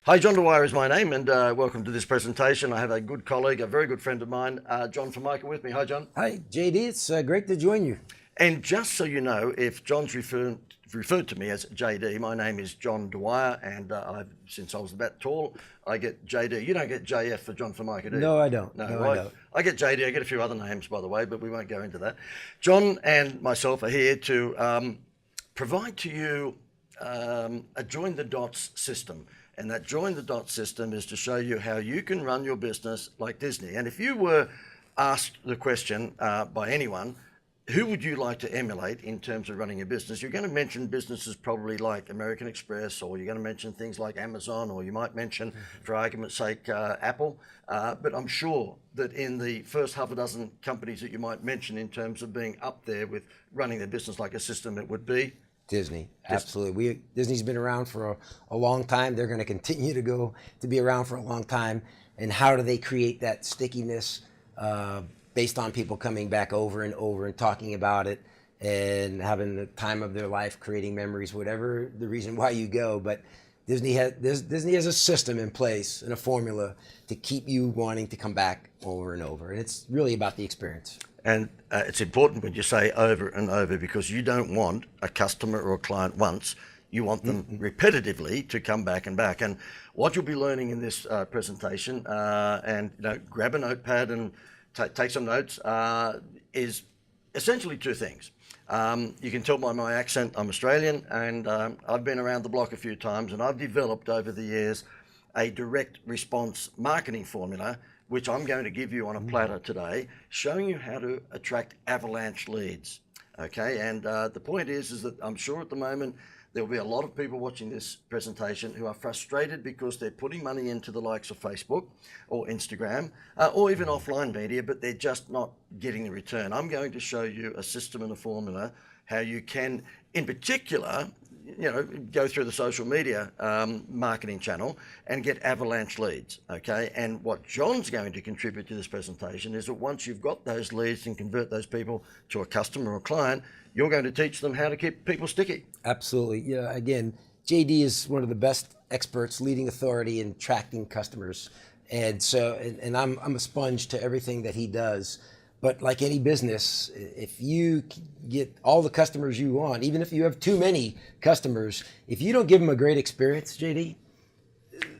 Hi, John Dwyer is my name, and welcome to this presentation. I have a good colleague, a very good friend of mine, John Formica, with me. Hi, John. Hi, JD. It's great to join you. And just so you know, if John's referred to me as JD, my name is John Dwyer, and since I was that tall, I get JD. You don't get JF for John Formica, do you? No, I don't. No, I don't. I get JD. I get a few other names, by the way, but we won't go into that. John and myself are here to provide to you a join the dots system. And that join the dots system is to show you how you can run your business like Disney. And if you were asked the question by anyone, who would you like to emulate in terms of running a business? You're going to mention businesses probably like American Express, or you're going to mention things like Amazon, or you might mention, for argument's sake, Apple. But I'm sure that in the first half a dozen companies that you might mention in terms of being up there with running their business like a system, it would be Disney. Absolutely. Disney's been around for a long time. They're going to continue to be around for a long time. And how do they create that stickiness based on people coming back over and over and talking about it and having the time of their life, creating memories, whatever the reason why you go. But Disney has a system in place and a formula to keep you wanting to come back over and over. And it's really about the experience. And it's important when you say over and over, because you don't want a customer or a client once. You want them repetitively to come back and back. And what you'll be learning in this presentation, and grab a notepad and take some notes, is essentially two things. You can tell by my accent I'm Australian, and I've been around the block a few times, and I've developed over the years a direct response marketing formula, which I'm going to give you on a platter today, showing you how to attract avalanche leads. Okay, and the point is that I'm sure at the moment there will be a lot of people watching this presentation who are frustrated because they're putting money into the likes of Facebook or Instagram or even offline media, but they're just not getting the return. I'm going to show you a system and a formula how you can, in particular, go through the social media marketing channel and get avalanche leads, okay? And what John's going to contribute to this presentation is that once you've got those leads and convert those people to a customer or client, you're going to teach them how to keep people sticky. Absolutely. Yeah. Again, JD is one of the best experts, leading authority in attracting customers. And so, and I'm a sponge to everything that he does. But like any business, if you get all the customers you want, even if you have too many customers, if you don't give them a great experience, JD,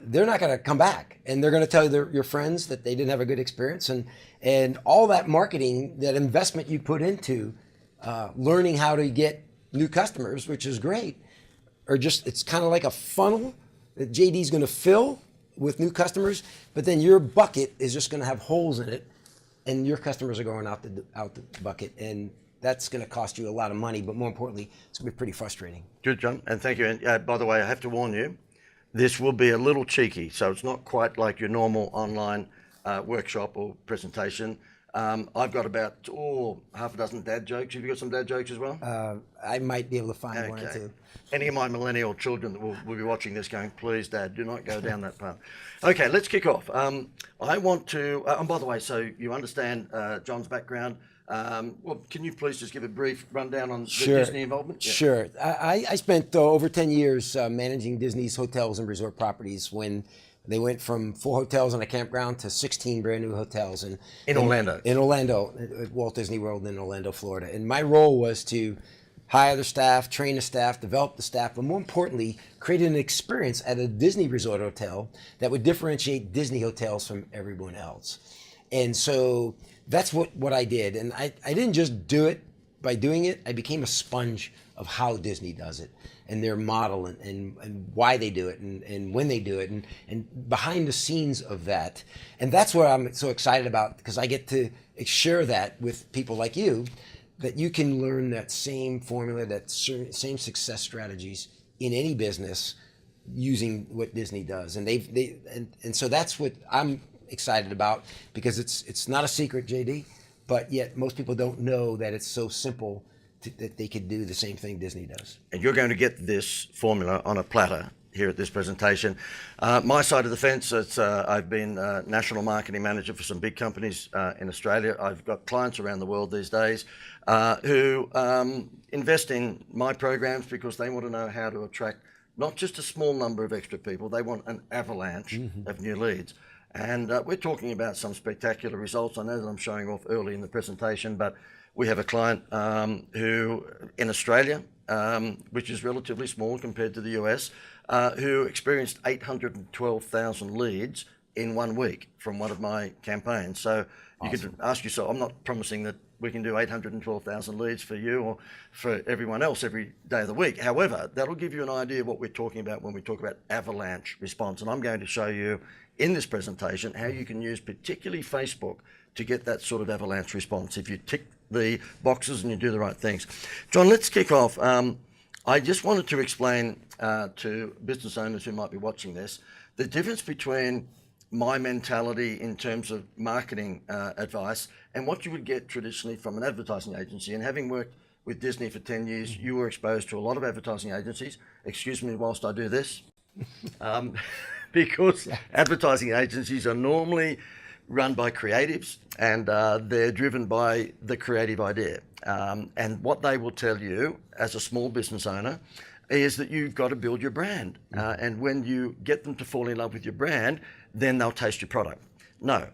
they're not going to come back. And they're going to tell your friends that they didn't have a good experience. And all that marketing, that investment you put into learning how to get new customers, which is great, or just, it's kind of like a funnel that JD's going to fill with new customers, but then your bucket is just going to have holes in it, and your customers are going out the bucket, and that's going to cost you a lot of money, but more importantly, it's going to be pretty frustrating. Good, John, and thank you. And by the way, I have to warn you, this will be a little cheeky, so it's not quite like your normal online workshop or presentation. I've got about half a dozen dad jokes. Have you got some dad jokes as well? I might be able to find one or two. Any of my millennial children that will be watching this going, please, Dad, do not go down that path. Okay, let's kick off. I want to, and by the way, so you understand John's background. Well, can you please just give a brief rundown on the Disney involvement? Yeah. Sure. I spent over 10 years managing Disney's hotels and resort properties when they went from 4 hotels and a campground to 16 brand new hotels in Orlando. In Orlando, at Walt Disney World in Orlando, Florida. And my role was to hire the staff, train the staff, develop the staff, but more importantly, create an experience at a Disney resort hotel that would differentiate Disney hotels from everyone else. And so that's what I did. And I didn't just do it by doing it. I became a sponge of how Disney does it and their model and why they do it and when they do it and behind the scenes of that. And that's what I'm so excited about, because I get to share that with people like you, that you can learn that same formula, that same success strategies in any business using what Disney does. And and so that's what I'm excited about, because it's not a secret, JD, but yet most people don't know that it's so simple that they could do the same thing Disney does. And you're going to get this formula on a platter here at this presentation. My side of the fence, I've been national marketing manager for some big companies in Australia. I've got clients around the world these days who invest in my programs because they want to know how to attract not just a small number of extra people, they want an avalanche of new leads. And we're talking about some spectacular results. I know that I'm showing off early in the presentation, but we have a client who in Australia, which is relatively small compared to the US, who experienced 812,000 leads in 1 week from one of my campaigns. So you could ask yourself, I'm not promising that we can do 812,000 leads for you or for everyone else every day of the week. However, that'll give you an idea of what we're talking about when we talk about avalanche response. And I'm going to show you in this presentation how you can use particularly Facebook to get that sort of avalanche response if you tick the boxes and you do the right things. John, let's kick off. I just wanted to explain to business owners who might be watching this, the difference between my mentality in terms of marketing advice and what you would get traditionally from an advertising agency. And having worked with Disney for 10 years, you were exposed to a lot of advertising agencies. Excuse me whilst I do this. Because advertising agencies are normally run by creatives and they're driven by the creative idea. And what they will tell you as a small business owner is that you've got to build your brand. And when you get them to fall in love with your brand, then they'll taste your product. No,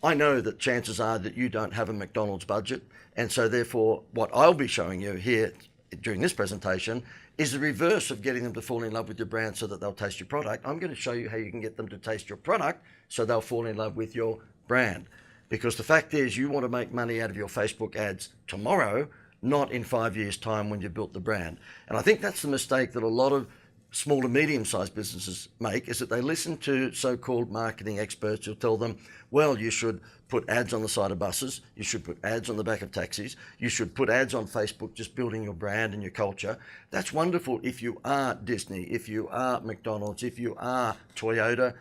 I know that chances are that you don't have a McDonald's budget. And so therefore, what I'll be showing you here during this presentation is the reverse of getting them to fall in love with your brand so that they'll taste your product. I'm going to show you how you can get them to taste your product so they'll fall in love with your brand. Because the fact is, you want to make money out of your Facebook ads tomorrow, not in 5 years' time when you've built the brand. And I think that's the mistake that a lot of small to medium-sized businesses make, is that they listen to so-called marketing experts who'll tell them, well, you should put ads on the side of buses, you should put ads on the back of taxis, you should put ads on Facebook, just building your brand and your culture. That's wonderful if you are Disney, if you are McDonald's, if you are Toyota,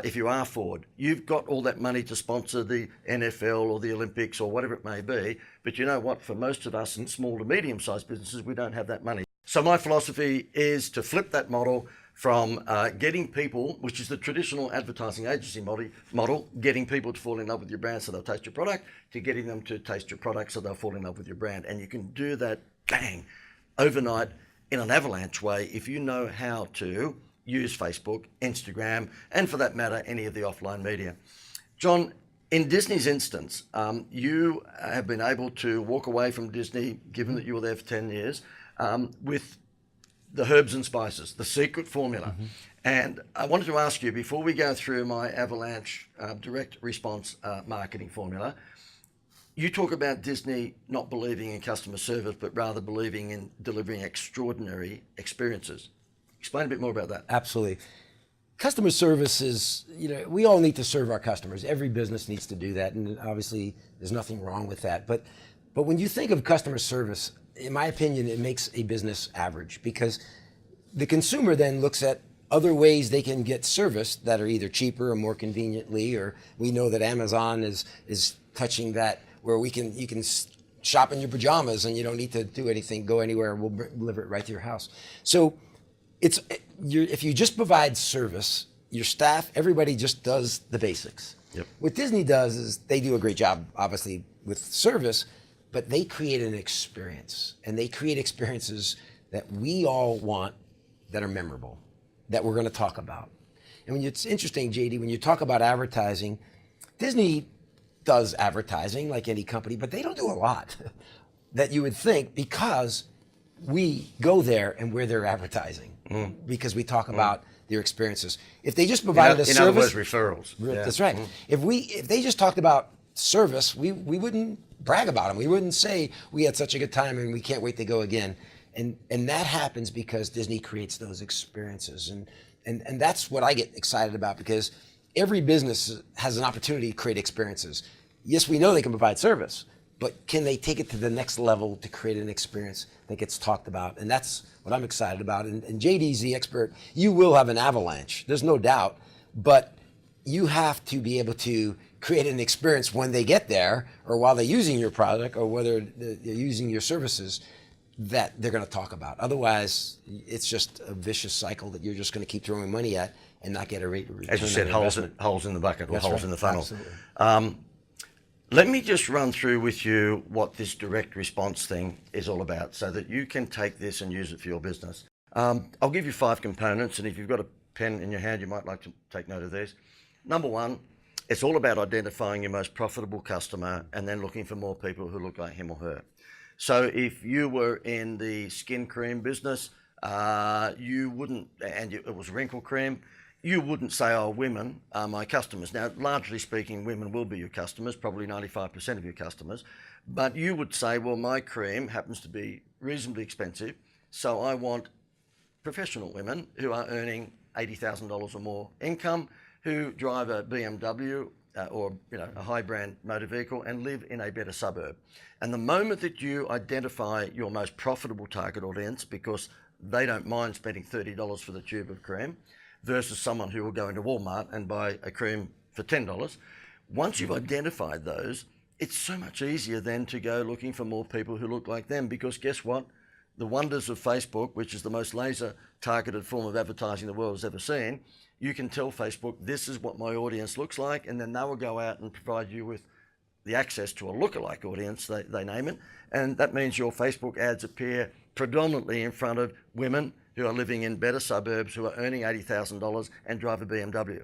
if you are Ford. You've got all that money to sponsor the NFL or the Olympics or whatever it may be. But you know what? For most of us in small to medium-sized businesses, we don't have that money. So my philosophy is to flip that model from getting people, which is the traditional advertising agency model, getting people to fall in love with your brand so they'll taste your product, to getting them to taste your product so they'll fall in love with your brand. And you can do that, bang, overnight in an avalanche way if you know how to use Facebook, Instagram, and for that matter, any of the offline media. John, in Disney's instance, you have been able to walk away from Disney, given that you were there for 10 years, with the herbs and spices, the secret formula. And I wanted to ask you, before we go through my avalanche direct response marketing formula, you talk about Disney not believing in customer service, but rather believing in delivering extraordinary experiences. Explain a bit more about that. Absolutely. Customer service is, we all need to serve our customers. Every business needs to do that, and obviously there's nothing wrong with that. But when you think of customer service, in my opinion, it makes a business average, because the consumer then looks at other ways they can get service that are either cheaper or more conveniently, or we know that Amazon is touching that, where you can shop in your pajamas and you don't need to do anything, go anywhere, and we'll deliver it right to your house. So if you just provide service, your staff, everybody just does the basics. Yep. What Disney does is they do a great job, obviously, with service, but they create an experience, and they create experiences that we all want, that are memorable, that we're going to talk about. And it's interesting, JD, when you talk about advertising, Disney does advertising like any company, but they don't do a lot that you would think, because we go there and we're their advertising, because we talk about their experiences. If they just provided a service, in other words, referrals. That's right. If they just talked about service, we wouldn't brag about them. We wouldn't say we had such a good time and we can't wait to go again. And that happens because Disney creates those experiences, and that's what I get excited about, because every business has an opportunity to create experiences. Yes, we know they can provide service, but can they take it to the next level to create an experience that gets talked about? And that's what I'm excited about. And JD's the expert. You will have an avalanche, there's no doubt, but you have to be able to create an experience when they get there, or while they're using your product, or whether they're using your services, that they're going to talk about. Otherwise, it's just a vicious cycle that you're just going to keep throwing money at and not get a rate of return. As you said, holes in the bucket, or That's holes right. in the funnel. Absolutely. Let me just run through with you what this direct response thing is all about, so that you can take this and use it for your business. I'll give you 5 components, and if you've got a pen in your hand, you might like to take note of these. Number 1, it's all about identifying your most profitable customer and then looking for more people who look like him or her. So if you were in the skin cream business, you wouldn't, and it was wrinkle cream, you wouldn't say, oh, women are my customers. Now, largely speaking, women will be your customers, probably 95% of your customers, but you would say, well, my cream happens to be reasonably expensive, so I want professional women who are earning $80,000 or more income, who drive a BMW or a high brand motor vehicle and live in a better suburb. And the moment that you identify your most profitable target audience, because they don't mind spending $30 for the tube of cream versus someone who will go into Walmart and buy a cream for $10, once you've identified those, it's so much easier then to go looking for more people who look like them, because guess what? The wonders of Facebook, which is the most laser targeted form of advertising the world has ever seen, you can tell Facebook, this is what my audience looks like, and then they will go out and provide you with the access to a lookalike audience, they name it, and that means your Facebook ads appear predominantly in front of women who are living in better suburbs, who are earning $80,000 and drive a BMW.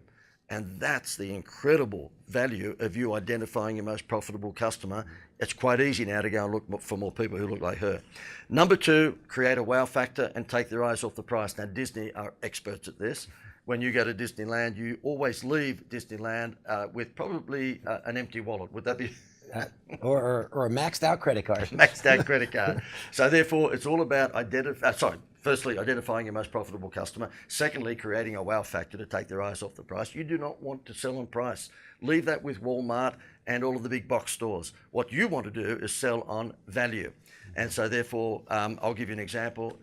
And that's the incredible value of you identifying your most profitable customer. It's quite easy now to go and look for more people who look like her. Number 2, create a wow factor and take their eyes off the price. Now, Disney are experts at this. When you go to Disneyland, you always leave Disneyland with probably an empty wallet. Would that be? or a maxed out credit card. Maxed out credit card. So therefore, it's all about firstly, identifying your most profitable customer. Secondly, creating a wow factor to take their eyes off the price. You do not want to sell on price. Leave that with Walmart and all of the big box stores. What you want to do is sell on value. And so therefore, I'll give you an example.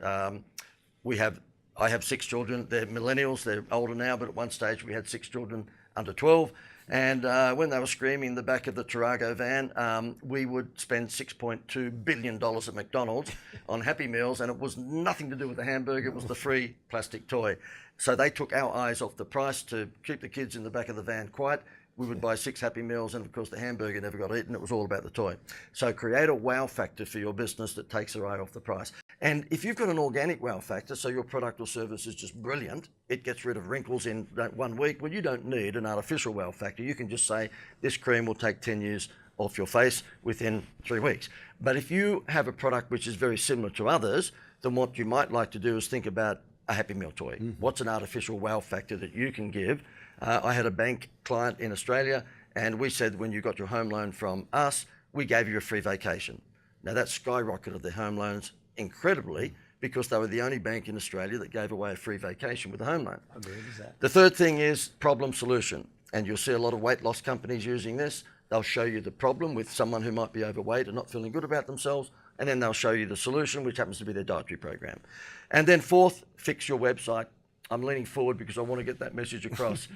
I have 6 children. They're millennials. They're older now, but at one stage we had 6 children under 12. And when they were screaming in the back of the Tarago van, we would spend $6.2 billion at McDonald's on Happy Meals, and it was nothing to do with the hamburger. It was the free plastic toy. So they took our eyes off the price to keep the kids in the back of the van quiet. We would buy 6 Happy Meals, and of course the hamburger never got eaten. It was all about the toy. So create a wow factor for your business that takes their eye off the price. And if you've got an organic wow factor, so your product or service is just brilliant, it gets rid of wrinkles in 1 week, well, you don't need an artificial wow factor. You can just say, this cream will take 10 years off your face within 3 weeks. But if you have a product which is very similar to others, then what you might like to do is think about a Happy Meal toy. What's an artificial wow factor that you can give? I had a bank client in Australia, and we said, when you got your home loan from us, we gave you a free vacation. Now that skyrocketed their home loans incredibly, because they were the only bank in Australia that gave away a free vacation with a home loan. How great is that? The third thing is problem solution. And you'll see a lot of weight loss companies using this. They'll show you the problem with someone who might be overweight and not feeling good about themselves, and then they'll show you the solution, which happens to be their dietary program. And then fourth, fix your website. I'm leaning forward because I want to get that message across.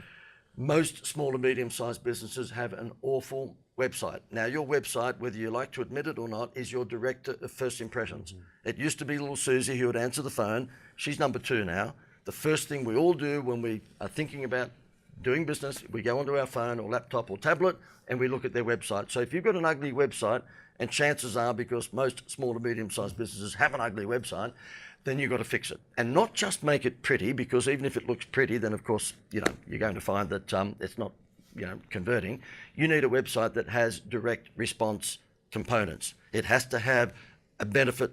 Most small and medium-sized businesses have an awful website. Now, your website, whether you like to admit it or not, is your director of first impressions. It used to be little Susie who would answer the phone. She's number 2 now. The first thing we all do when we are thinking about doing business, we go onto our phone or laptop or tablet and we look at their website. So if you've got an ugly website, and chances are, because most small to medium-sized businesses have an ugly website, then you've got to fix it. And not just make it pretty, because even if it looks pretty, then of course, you're going to find that it's not, converting. You need a website that has direct response components. It has to have a benefit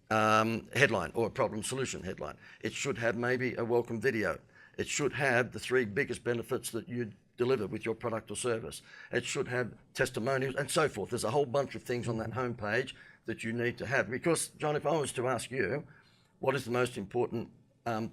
headline or a problem solution headline. It should have maybe a welcome video. It should have the 3 biggest benefits that you deliver with your product or service. It should have testimonials and so forth. There's a whole bunch of things on that homepage that you need to have. Because, John, if I was to ask you, what is the most important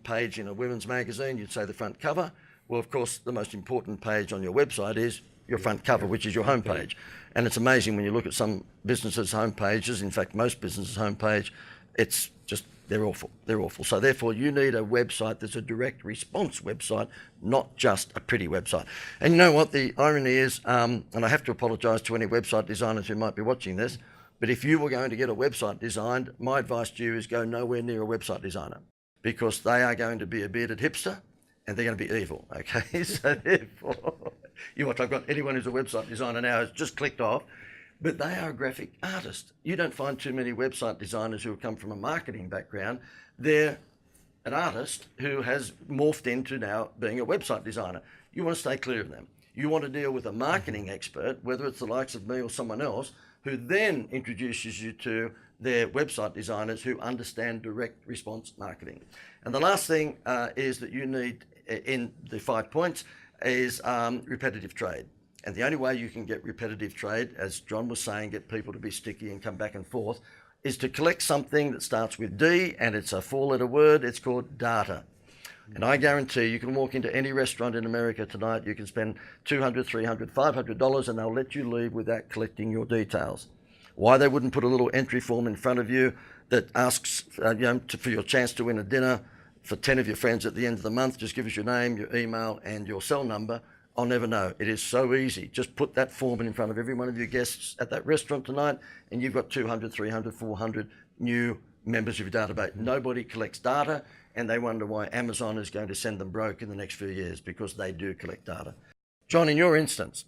page in a women's magazine? You'd say the front cover. Well, of course, the most important page on your website is your front cover, which is your homepage. And it's amazing when you look at some businesses' homepages, in fact, most businesses' homepage, it's just, they're awful. They're awful. So therefore, you need a website that's a direct response website, not just a pretty website. And you know what? The irony is, and I have to apologise to any website designers who might be watching this, but if you were going to get a website designed, my advice to you is go nowhere near a website designer, because they are going to be a bearded hipster and they're going to be evil, okay? So therefore, you watch, I've got anyone who's a website designer now has just clicked off, but they are a graphic artist. You don't find too many website designers who have come from a marketing background. They're an artist who has morphed into now being a website designer. You want to stay clear of them. You want to deal with a marketing expert, whether it's the likes of me or someone else, who then introduces you to their website designers who understand direct response marketing. And the last thing is that you need in the 5 points is repetitive trade. And the only way you can get repetitive trade, as John was saying, get people to be sticky and come back and forth, is to collect something that starts with D and it's a 4-letter word. It's called data. And I guarantee you can walk into any restaurant in America tonight, you can spend $200, $300, $500 and they'll let you leave without collecting your details. Why they wouldn't put a little entry form in front of you that asks for your chance to win a dinner for 10 of your friends at the end of the month, just give us your name, your email and your cell number. I'll never know. It is so easy. Just put that form in front of every one of your guests at that restaurant tonight and you've got 200, 300, 400 new members of your database. Nobody collects data and they wonder why Amazon is going to send them broke in the next few years, because they do collect data. John, in your instance,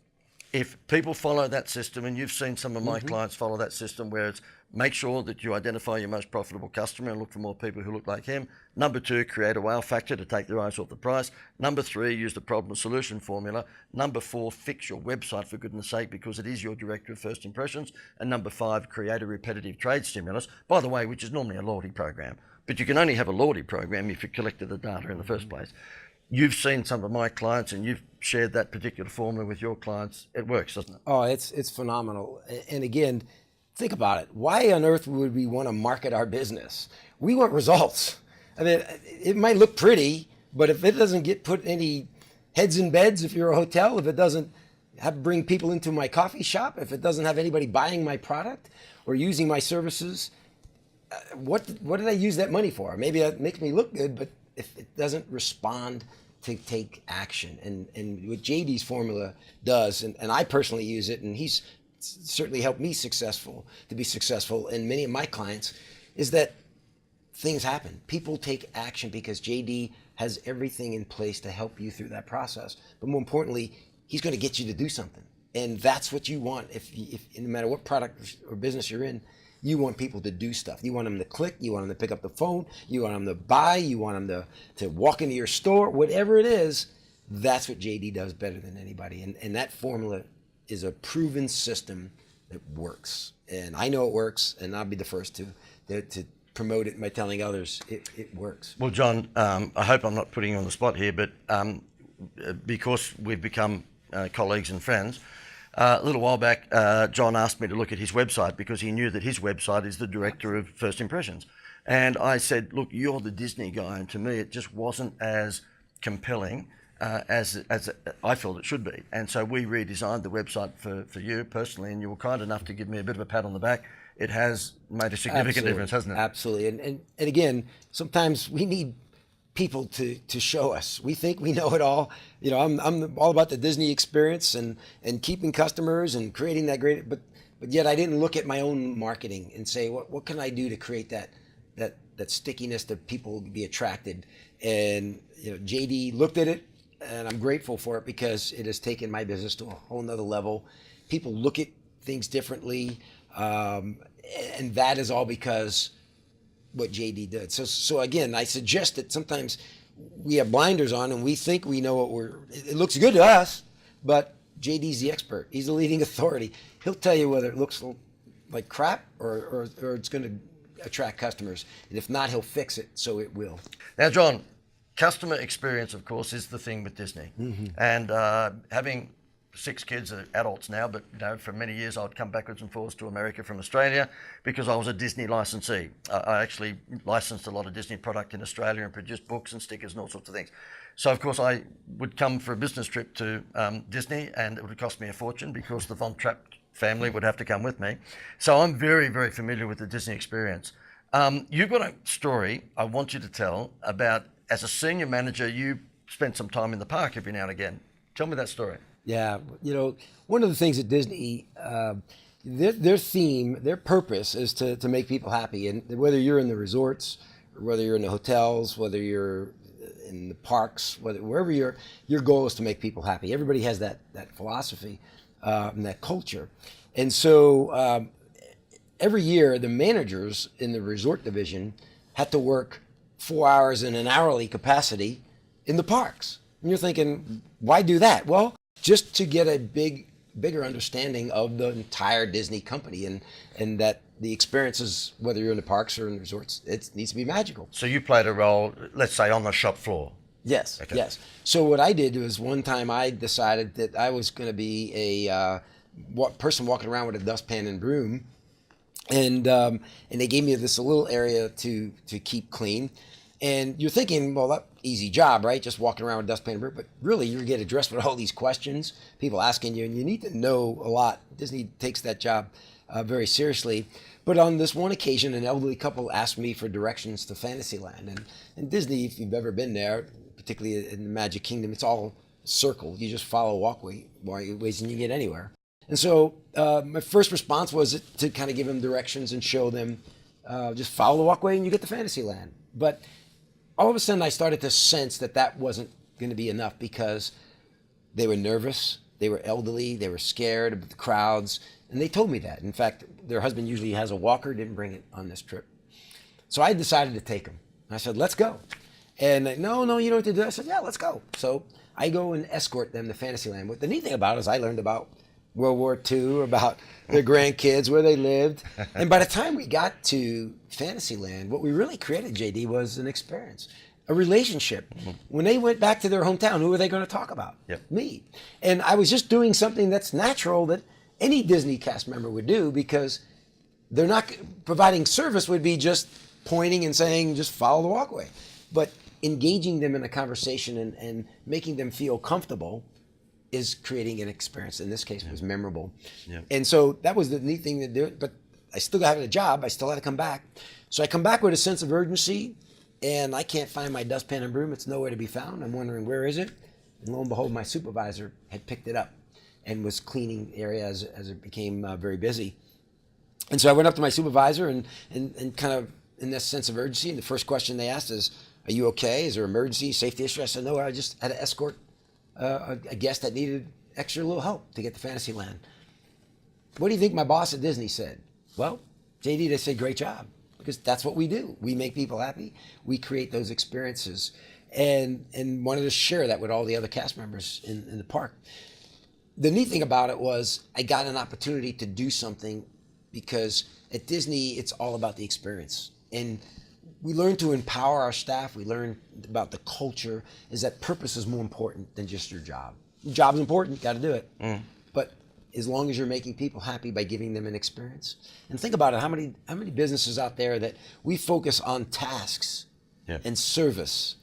if people follow that system, and you've seen some of my clients follow that system where it's make sure that you identify your most profitable customer and look for more people who look like him. Number 2, create a wow factor to take their eyes off the price. Number 3, use the problem solution formula. Number 4, fix your website for goodness sake, because it is your director of first impressions. And number 5, create a repetitive trade stimulus, by the way, which is normally a loyalty program. But you can only have a loyalty program if you collected the data in the first place. You've seen some of my clients and you've shared that particular formula with your clients. It works, doesn't it? Oh, it's phenomenal. And again, think about it. Why on earth would we want to market our business? We want results. I mean, it might look pretty, but if it doesn't get put any heads in beds, if you're a hotel, if it doesn't bring people into my coffee shop, if it doesn't have anybody buying my product or using my services, what did I use that money for? Maybe that makes me look good, but if it doesn't respond to take action, and what JD's formula does, and I personally use it, and he's certainly helped me to be successful, and many of my clients, is that things happen. People take action because JD has everything in place to help you through that process. But more importantly, he's going to get you to do something, and that's what you want. If no matter what product or business you're in, you want people to do stuff. You want them to click. You want them to pick up the phone. You want them to buy. You want them to walk into your store. Whatever it is, that's what JD does better than anybody. And that formula is a proven system that works. And I know it works, and I'll be the first to promote it by telling others it works. Well, John, I hope I'm not putting you on the spot here, but because we've become colleagues and friends, a little while back, John asked me to look at his website because he knew that his website is the director of first impressions. And I said, look, you're the Disney guy. And to me, it just wasn't as compelling as I felt it should be. And so we redesigned the website for you personally, and you were kind enough to give me a bit of a pat on the back. It has made a significant difference, hasn't it? Absolutely. And again, sometimes we need people to show us. We think we know it all. You know, I'm all about the Disney experience and keeping customers and creating that great, but yet I didn't look at my own marketing and say, what can I do to create that stickiness that people be attracted? And you know, JD looked at it, and I'm grateful for it because it has taken my business to a whole nother level. People look at things differently, and that is all because what JD did. So again, I suggest that sometimes we have blinders on and we think we know it looks good to us, but JD's the expert. He's the leading authority. He'll tell you whether it looks like crap or it's going to attract customers. And if not, he'll fix it so it will. Now, John, customer experience, of course, is the thing with Disney. And having 6 kids are adults now, but you know, for many years I'd come backwards and forwards to America from Australia because I was a Disney licensee. I actually licensed a lot of Disney product in Australia and produced books and stickers and all sorts of things. So of course I would come for a business trip to Disney, and it would cost me a fortune because the Von Trapp family would have to come with me. So I'm very, very familiar with the Disney experience. You've got a story I want you to tell about, as a senior manager, you spent some time in the park every now and again. Tell me that story. Yeah, you know, one of the things at Disney, their theme, their purpose is to make people happy. And whether you're in the resorts, or whether you're in the hotels, whether you're in the parks, wherever your goal is to make people happy. Everybody has that philosophy and that culture. And so every year, the managers in the resort division had to work 4 hours in an hourly capacity in the parks. And you're thinking, why do that? Well, just to get a bigger understanding of the entire Disney company, and that the experiences, whether you're in the parks or in the resorts, it needs to be magical. So you played a role, let's say, on the shop floor. Yes, Okay. yes. So what I did was, one time I decided that I was going to be a person walking around with a dustpan and broom, and they gave me this little area to keep clean. And you're thinking, well, that easy job, right? Just walking around with a dustpan and broom. But really, you get addressed with all these questions, people asking you, and you need to know a lot. Disney takes that job very seriously. But on this one occasion, an elderly couple asked me for directions to Fantasyland. And Disney, if you've ever been there, particularly in the Magic Kingdom, it's all circled. You just follow walkways and you get anywhere. And so my first response was to kind of give them directions and show them, just follow the walkway and you get to Fantasyland. But all of a sudden I started to sense that wasn't going to be enough, because they were nervous, they were elderly, they were scared of the crowds, and they told me that. In fact, their husband usually has a walker, didn't bring it on this trip. So I decided to take them. I said, let's go. And no, you don't have to do that. I said, yeah, let's go. So I go and escort them to Fantasyland. What the neat thing about it is I learned about World War II, about their grandkids, where they lived. And by the time we got to Fantasyland, what we really created, JD, was an experience, a relationship. Mm-hmm. When they went back to their hometown, who were they going to talk about? Yep. Me. And I was just doing something that's natural that any Disney cast member would do, because they're not providing service, would be just pointing and saying, just follow the walkway. But engaging them in a conversation and making them feel comfortable is creating an experience. In this case, it was memorable. Yeah. And so that was the neat thing to do. But I still had a job. I still had to come back. So I come back with a sense of urgency, and I can't find my dustpan and broom. It's nowhere to be found. I'm wondering, where is it? And lo and behold, my supervisor had picked it up and was cleaning the area as it became very busy. And so I went up to my supervisor and kind of in this sense of urgency. And the first question they asked is, are you okay? Is there emergency, safety issue? I said, no, I just had to escort a guest that needed extra little help to get to Fantasyland. What do you think my boss at Disney said? Well, JD, they said, great job, because that's what we do. We make people happy. We create those experiences, and wanted to share that with all the other cast members in the park. The neat thing about it was I got an opportunity to do something, because at Disney, it's all about the experience. And we learn to empower our staff. We learn about the culture, is that purpose is more important than just your job. Your job's important, got to do it. Mm. But as long as you're making people happy by giving them an experience. And think about it, how many businesses out there that we focus on tasks and service,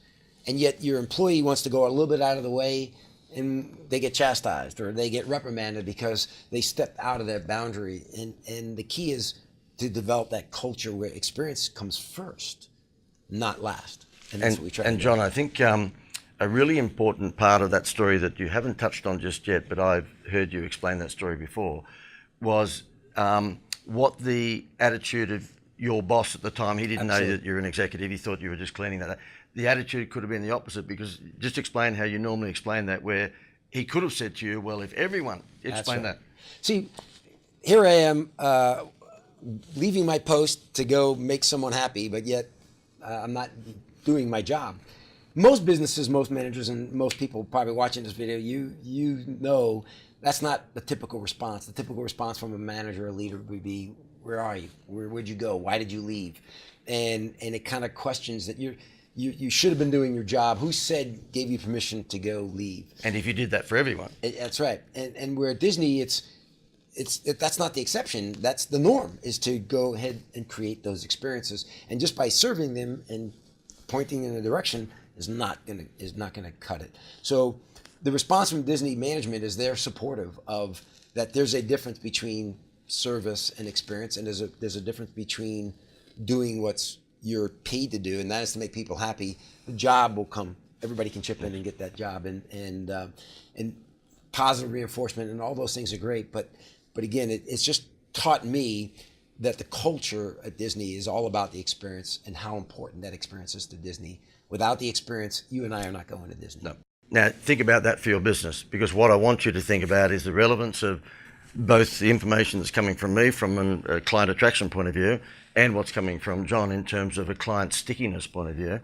and yet your employee wants to go a little bit out of the way and they get chastised or they get reprimanded because they stepped out of their boundary. And the key is to develop that culture where experience comes first, not last. And that's what we try to do. And John, I think a really important part of that story that you haven't touched on just yet, but I've heard you explain that story before, was what the attitude of your boss at the time, he didn't know that you're an executive, he thought you were just cleaning that. The attitude could have been the opposite, because just explain how you normally explain that, where he could have said to you, well, if everyone, explain that. See, here I am leaving my post to go make someone happy, but yet I'm not doing my job. Most businesses, most managers, and most people probably watching this video, you know that's not the typical response. The typical response from a manager or leader would be, where are you? Where'd you go? Why did you leave? And it kind of questions that you should have been doing your job. Who gave you permission to go leave? And if you did that for everyone. That's right. And where at Disney, that's not the exception. That's the norm, is to go ahead and create those experiences. And just by serving them and pointing in a direction is not gonna cut it. So the response from Disney management is they're supportive of that. There's a difference between service and experience, and there's a difference between doing what's you're paid to do, and that is to make people happy. The job will come. Everybody can chip in and get that job, and positive reinforcement and all those things are great. But again, it's just taught me that the culture at Disney is all about the experience and how important that experience is to Disney. Without the experience, you and I are not going to Disney. No. Now, think about that for your business, because what I want you to think about is the relevance of both the information that's coming from me from a client attraction point of view and what's coming from John in terms of a client stickiness point of view.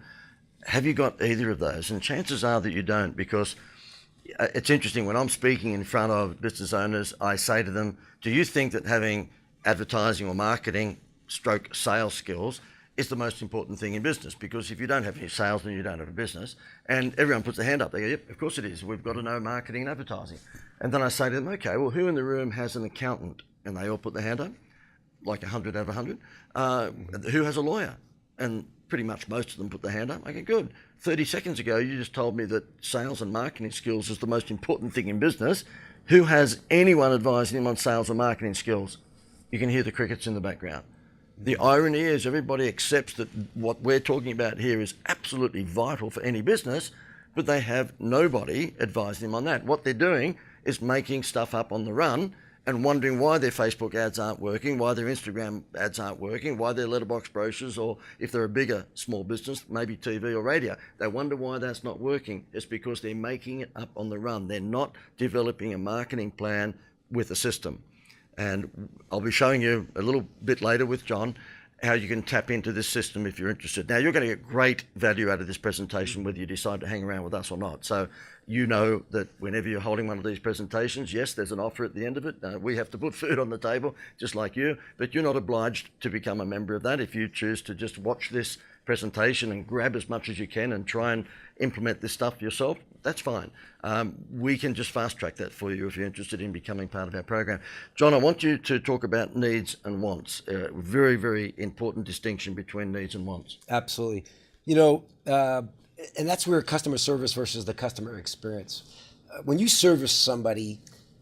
Have you got either of those? And chances are that you don't, because it's interesting, when I'm speaking in front of business owners, I say to them, do you think that having advertising or marketing stroke sales skills is the most important thing in business? Because if you don't have any sales, then you don't have a business. And everyone puts their hand up. They go, yep, of course it is. We've got to know marketing and advertising. And then I say to them, okay, well, who in the room has an accountant? And they all put their hand up, like 100 out of 100. Who has a lawyer? And pretty much most of them put their hand up. Okay, good. 30 seconds ago, you just told me that sales and marketing skills is the most important thing in business. Who has anyone advising them on sales and marketing skills? You can hear the crickets in the background. The irony is everybody accepts that what we're talking about here is absolutely vital for any business, but they have nobody advising them on that. What they're doing is making stuff up on the run and wondering why their Facebook ads aren't working, why their Instagram ads aren't working, why their letterbox brochures, or if they're a bigger small business, maybe TV or radio, they wonder why that's not working. It's because they're making it up on the run. They're not developing a marketing plan with a system. And I'll be showing you a little bit later with John how you can tap into this system if you're interested. Now, you're going to get great value out of this presentation whether you decide to hang around with us or not. So you know that whenever you're holding one of these presentations, yes, there's an offer at the end of it. We have to put food on the table, just like you, but you're not obliged to become a member of that. If you choose to just watch this presentation and grab as much as you can and try and implement this stuff yourself, that's fine. We can just fast track that for you if you're interested in becoming part of our program. John, I want you to talk about needs and wants. Very, very important distinction between needs and wants. Absolutely. You know, and that's where customer service versus the customer experience. When you service somebody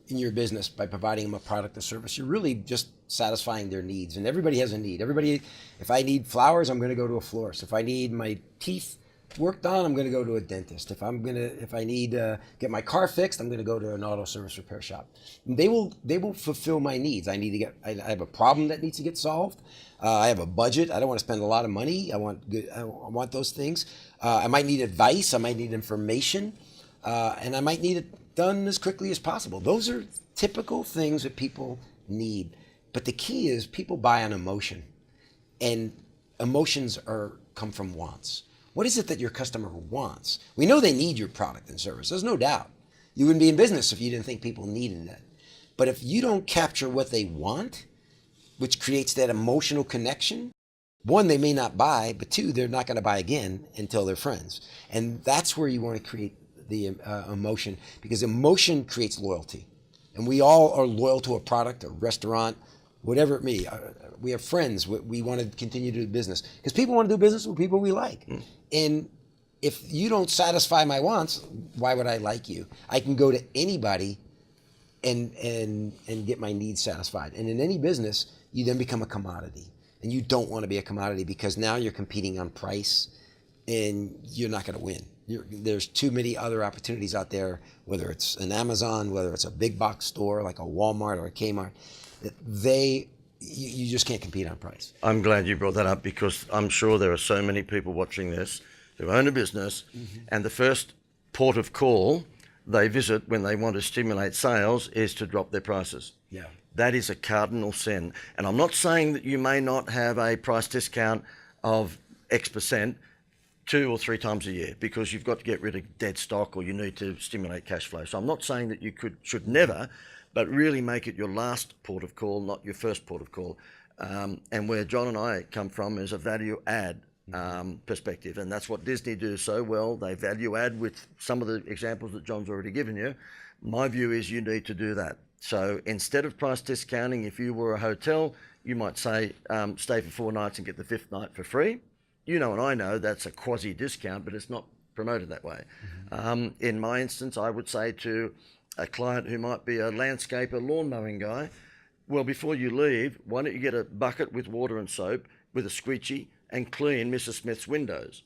in your business by providing them a product or service, you're really just satisfying their needs. And everybody has a need. Everybody, if I need flowers, I'm going to go to a florist. If I need my teeth worked on, I'm going to go to a dentist. If I need to get my car fixed, I'm going to go to an auto service repair shop. And they will fulfill my needs. I have a problem that needs to get solved. I have a budget. I don't want to spend a lot of money. I want those things. I might need advice. I might need information, and I might need it done as quickly as possible. Those are typical things that people need. But the key is people buy on emotion, and emotions come from wants. What is it that your customer wants? We know they need your product and service. There's no doubt. You wouldn't be in business if you didn't think people needed it. But if you don't capture what they want, which creates that emotional connection, one, they may not buy, but two, they're not going to buy again until they're friends. And that's where you want to create the emotion, because emotion creates loyalty. And we all are loyal to a product, a restaurant, whatever it may be. We have friends. We want to continue to do business because people want to do business with people we like. And if you don't satisfy my wants, why would I like you? I can go to anybody and get my needs satisfied. And in any business, you then become a commodity. And you don't want to be a commodity because now you're competing on price and you're not going to win. There's too many other opportunities out there, whether it's an Amazon, whether it's a big box store like a Walmart or a Kmart, you just can't compete on price. I'm glad you brought that up because I'm sure there are so many people watching this who own a business, and the first port of call they visit when they want to stimulate sales is to drop their prices. Yeah. That is a cardinal sin. And I'm not saying that you may not have a price discount of X percent 2 or 3 times a year because you've got to get rid of dead stock or you need to stimulate cash flow. So I'm not saying that you should never, but really make it your last port of call, not your first port of call. And where John and I come from is a value add perspective. And that's what Disney do so well. They value add with some of the examples that John's already given you. My view is you need to do that. So instead of price discounting, if you were a hotel, you might say, stay for 4 nights and get the 5th night for free. You know, and I know that's a quasi discount, but it's not promoted that way. In my instance, I would say to a client who might be a landscaper, lawn mowing guy, well, before you leave, why don't you get a bucket with water and soap with a squeegee and clean Mrs. Smith's windows?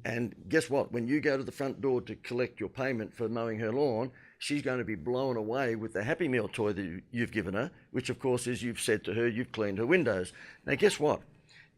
And guess what? When you go to the front door to collect your payment for mowing her lawn, she's going to be blown away with the Happy Meal toy that you've given her, which of course is you've said to her you've cleaned her windows. Now, guess what?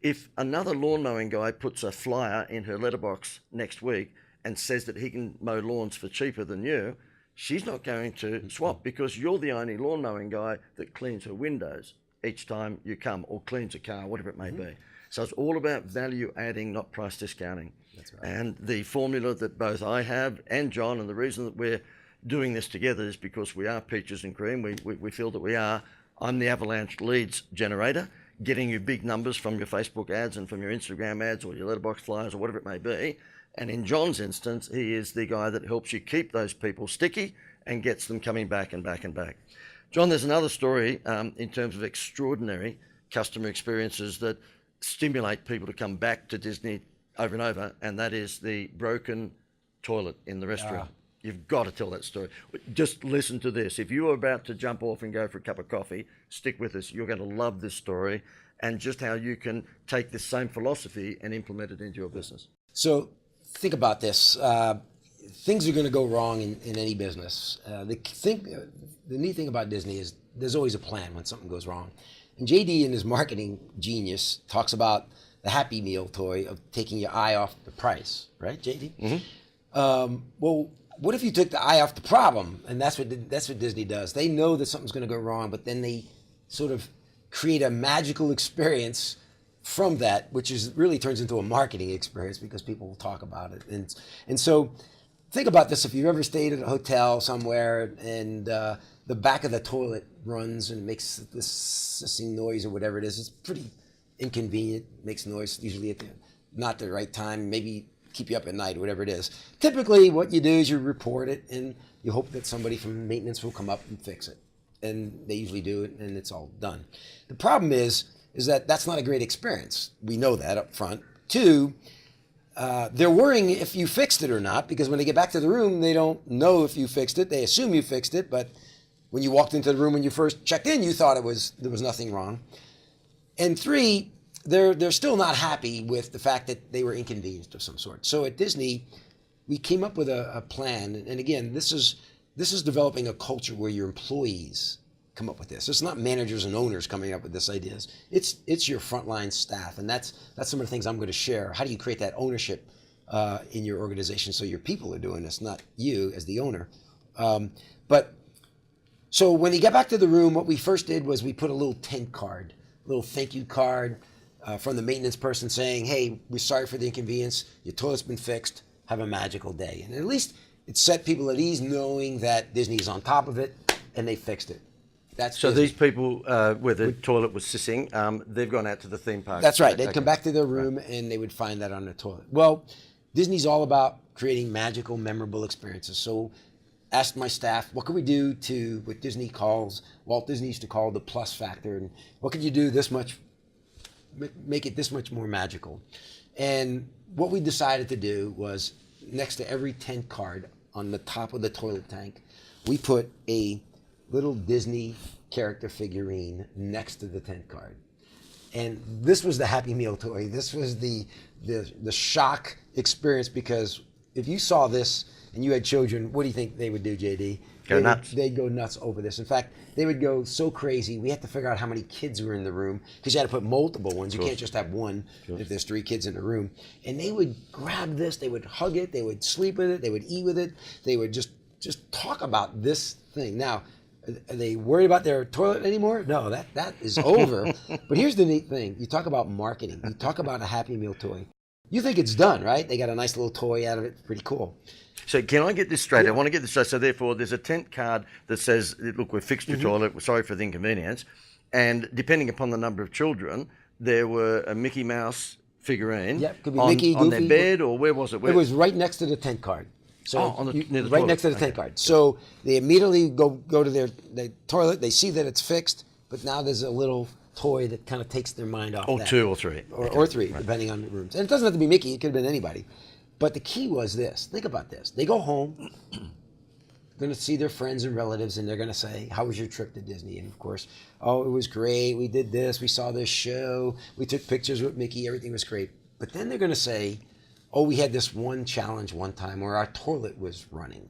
If another lawn mowing guy puts a flyer in her letterbox next week and says that he can mow lawns for cheaper than you, she's not going to swap because you're the only lawn mowing guy that cleans her windows each time you come, or cleans a car, whatever it may be. So it's all about value adding, not price discounting. That's right. And the formula that both I have and John, and the reason that we're doing this together is because we are peaches and cream. We feel that we are. I'm the avalanche leads generator, getting you big numbers from your Facebook ads and from your Instagram ads or your letterbox flyers or whatever it may be. And in John's instance, he is the guy that helps you keep those people sticky and gets them coming back and back and back. John, there's another story in terms of extraordinary customer experiences that stimulate people to come back to Disney over and over, and that is the broken toilet in the restaurant. You've got to tell that story. Just listen to this. If you are about to jump off and go for a cup of coffee, stick with us. You're going to love this story and just how you can take this same philosophy and implement it into your business. So think about this. Things are going to go wrong in any business. The neat thing about Disney is there's always a plan when something goes wrong. And JD, in his marketing genius, talks about the Happy Meal toy of taking your eye off the price, right, JD? Mm-hmm. Well, what if you took the eye off the problem? And that's what Disney does. They know that something's going to go wrong, but then they sort of create a magical experience from that, which is really turns into a marketing experience because people will talk about it. And so think about this. If you've ever stayed at a hotel somewhere and the back of the toilet runs and makes this hissing noise or whatever it is, it's pretty inconvenient, makes noise usually at not the right time, maybe keep you up at night or whatever it is. Typically what you do is you report it and you hope that somebody from maintenance will come up and fix it. And they usually do it and it's all done. The problem is that that's not a great experience. We know that up front. Two, they're worrying if you fixed it or not, because when they get back to the room, they don't know if you fixed it. They assume you fixed it, but when you walked into the room when you first checked in, you thought there was nothing wrong. And three, they're still not happy with the fact that they were inconvenienced of some sort. So at Disney, we came up with a plan, and again, this is developing a culture where your employees come up with this. It's not managers and owners coming up with this ideas. It's your frontline staff, and that's some of the things I'm going to share. How do you create that ownership in your organization so your people are doing this, not you as the owner? So when you get back to the room, what we first did was we put a little tent card, a little thank you card from the maintenance person saying, hey, we're sorry for the inconvenience. Your toilet's been fixed. Have a magical day. And at least it set people at ease knowing that Disney is on top of it and they fixed it. That's so Disney. These people where the toilet was sissing, they've gone out to the theme park. That's right. They'd come back to their room and they would find that on the toilet. Well, Disney's all about creating magical, memorable experiences. So asked my staff, what could we do to what Walt Disney used to call the plus factor, and what could you do make it this much more magical? And what we decided to do was next to every tent card on the top of the toilet tank, we put a little Disney character figurine next to the tent card. And this was the Happy Meal toy. This was the shock experience, because if you saw this and you had children, what do you think they would do, JD? They'd go nuts over this. In fact, they would go so crazy, we had to figure out how many kids were in the room, because you had to put multiple ones. You can't just have one if there's 3 kids in the room. And they would grab this, they would hug it, they would sleep with it, they would eat with it, they would just talk about this thing. Now, are they worried about their toilet anymore? No, that is over. But here's the neat thing. You talk about marketing. You talk about a Happy Meal toy. You think it's done, right? They got a nice little toy out of it. Pretty cool. So can I get this straight? I want to get this straight. So therefore, there's a tent card that says, look, we've fixed your toilet. We're sorry for the inconvenience. And depending upon the number of children, there were a Mickey Mouse figurine could be Mickey, on Goofy, their bed, or where was it? It was right next to the tent card. So near the right toilet. next to the tent card. So they immediately go to their toilet. They see that it's fixed, but now there's a little toy that kind of takes their mind off that. 2 or 3. Or 3, depending on the rooms. And it doesn't have to be Mickey. It could have been anybody. But the key was this. Think about this. They go home, going to see their friends and relatives, and they're going to say, how was your trip to Disney? And of course, oh, it was great. We did this. We saw this show. We took pictures with Mickey. Everything was great. But then they're going to say, oh, we had this one challenge one time where our toilet was running.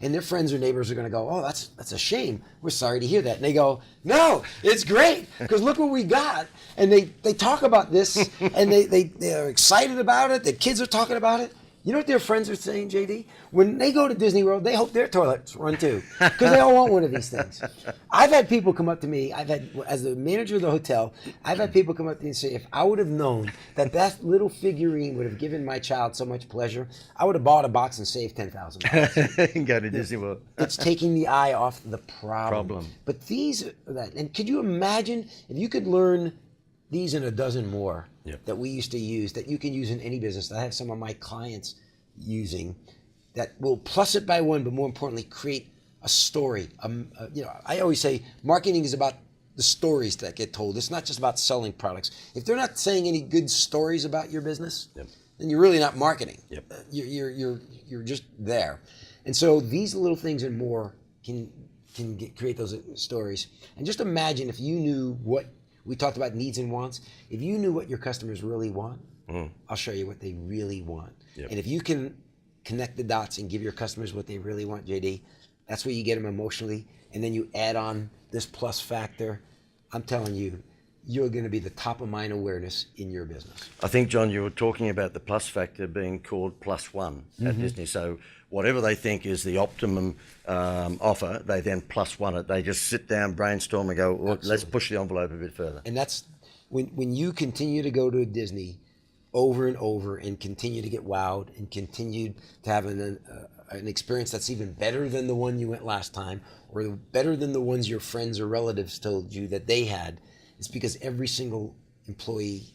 And their friends or neighbors are going to go, oh, that's a shame. We're sorry to hear that. And they go, no, it's great, because look what we got. And they talk about this, and they're excited about it. The kids are talking about it. You know what their friends are saying, JD? When they go to Disney World, they hope their toilets run too, because they all want one of these things. I've had people come up to me. As the manager of the hotel, I've had people come up to me and say, if I would have known that that little figurine would have given my child so much pleasure, I would have bought a box and saved $10,000. And go to Disney World. It's taking the eye off the problem. But these are that. And could you imagine if you could learn these and a dozen more that we used to use, that you can use in any business, that I have some of my clients using, that will plus it by one, but more importantly, create a story. I always say marketing is about the stories that get told. It's not just about selling products. If they're not saying any good stories about your business, then you're really not marketing. You're just there. And so these little things and more can create those stories. And just imagine if you knew what we talked about, needs and wants. If you knew what your customers really want, I'll show you what they really want. And if you can connect the dots and give your customers what they really want, JD, that's where you get them emotionally. And then you add on this plus factor. I'm telling you, you're going to be the top of mind awareness in your business. I think, John, you were talking about the plus factor being called plus one at Disney. So whatever they think is the optimum offer, they then plus one it. They just sit down, brainstorm, and go, well, let's push the envelope a bit further. And that's when you continue to go to Disney over and over and continue to get wowed and continue to have an experience that's even better than the one you went last time, or better than the ones your friends or relatives told you that they had. It's because every single employee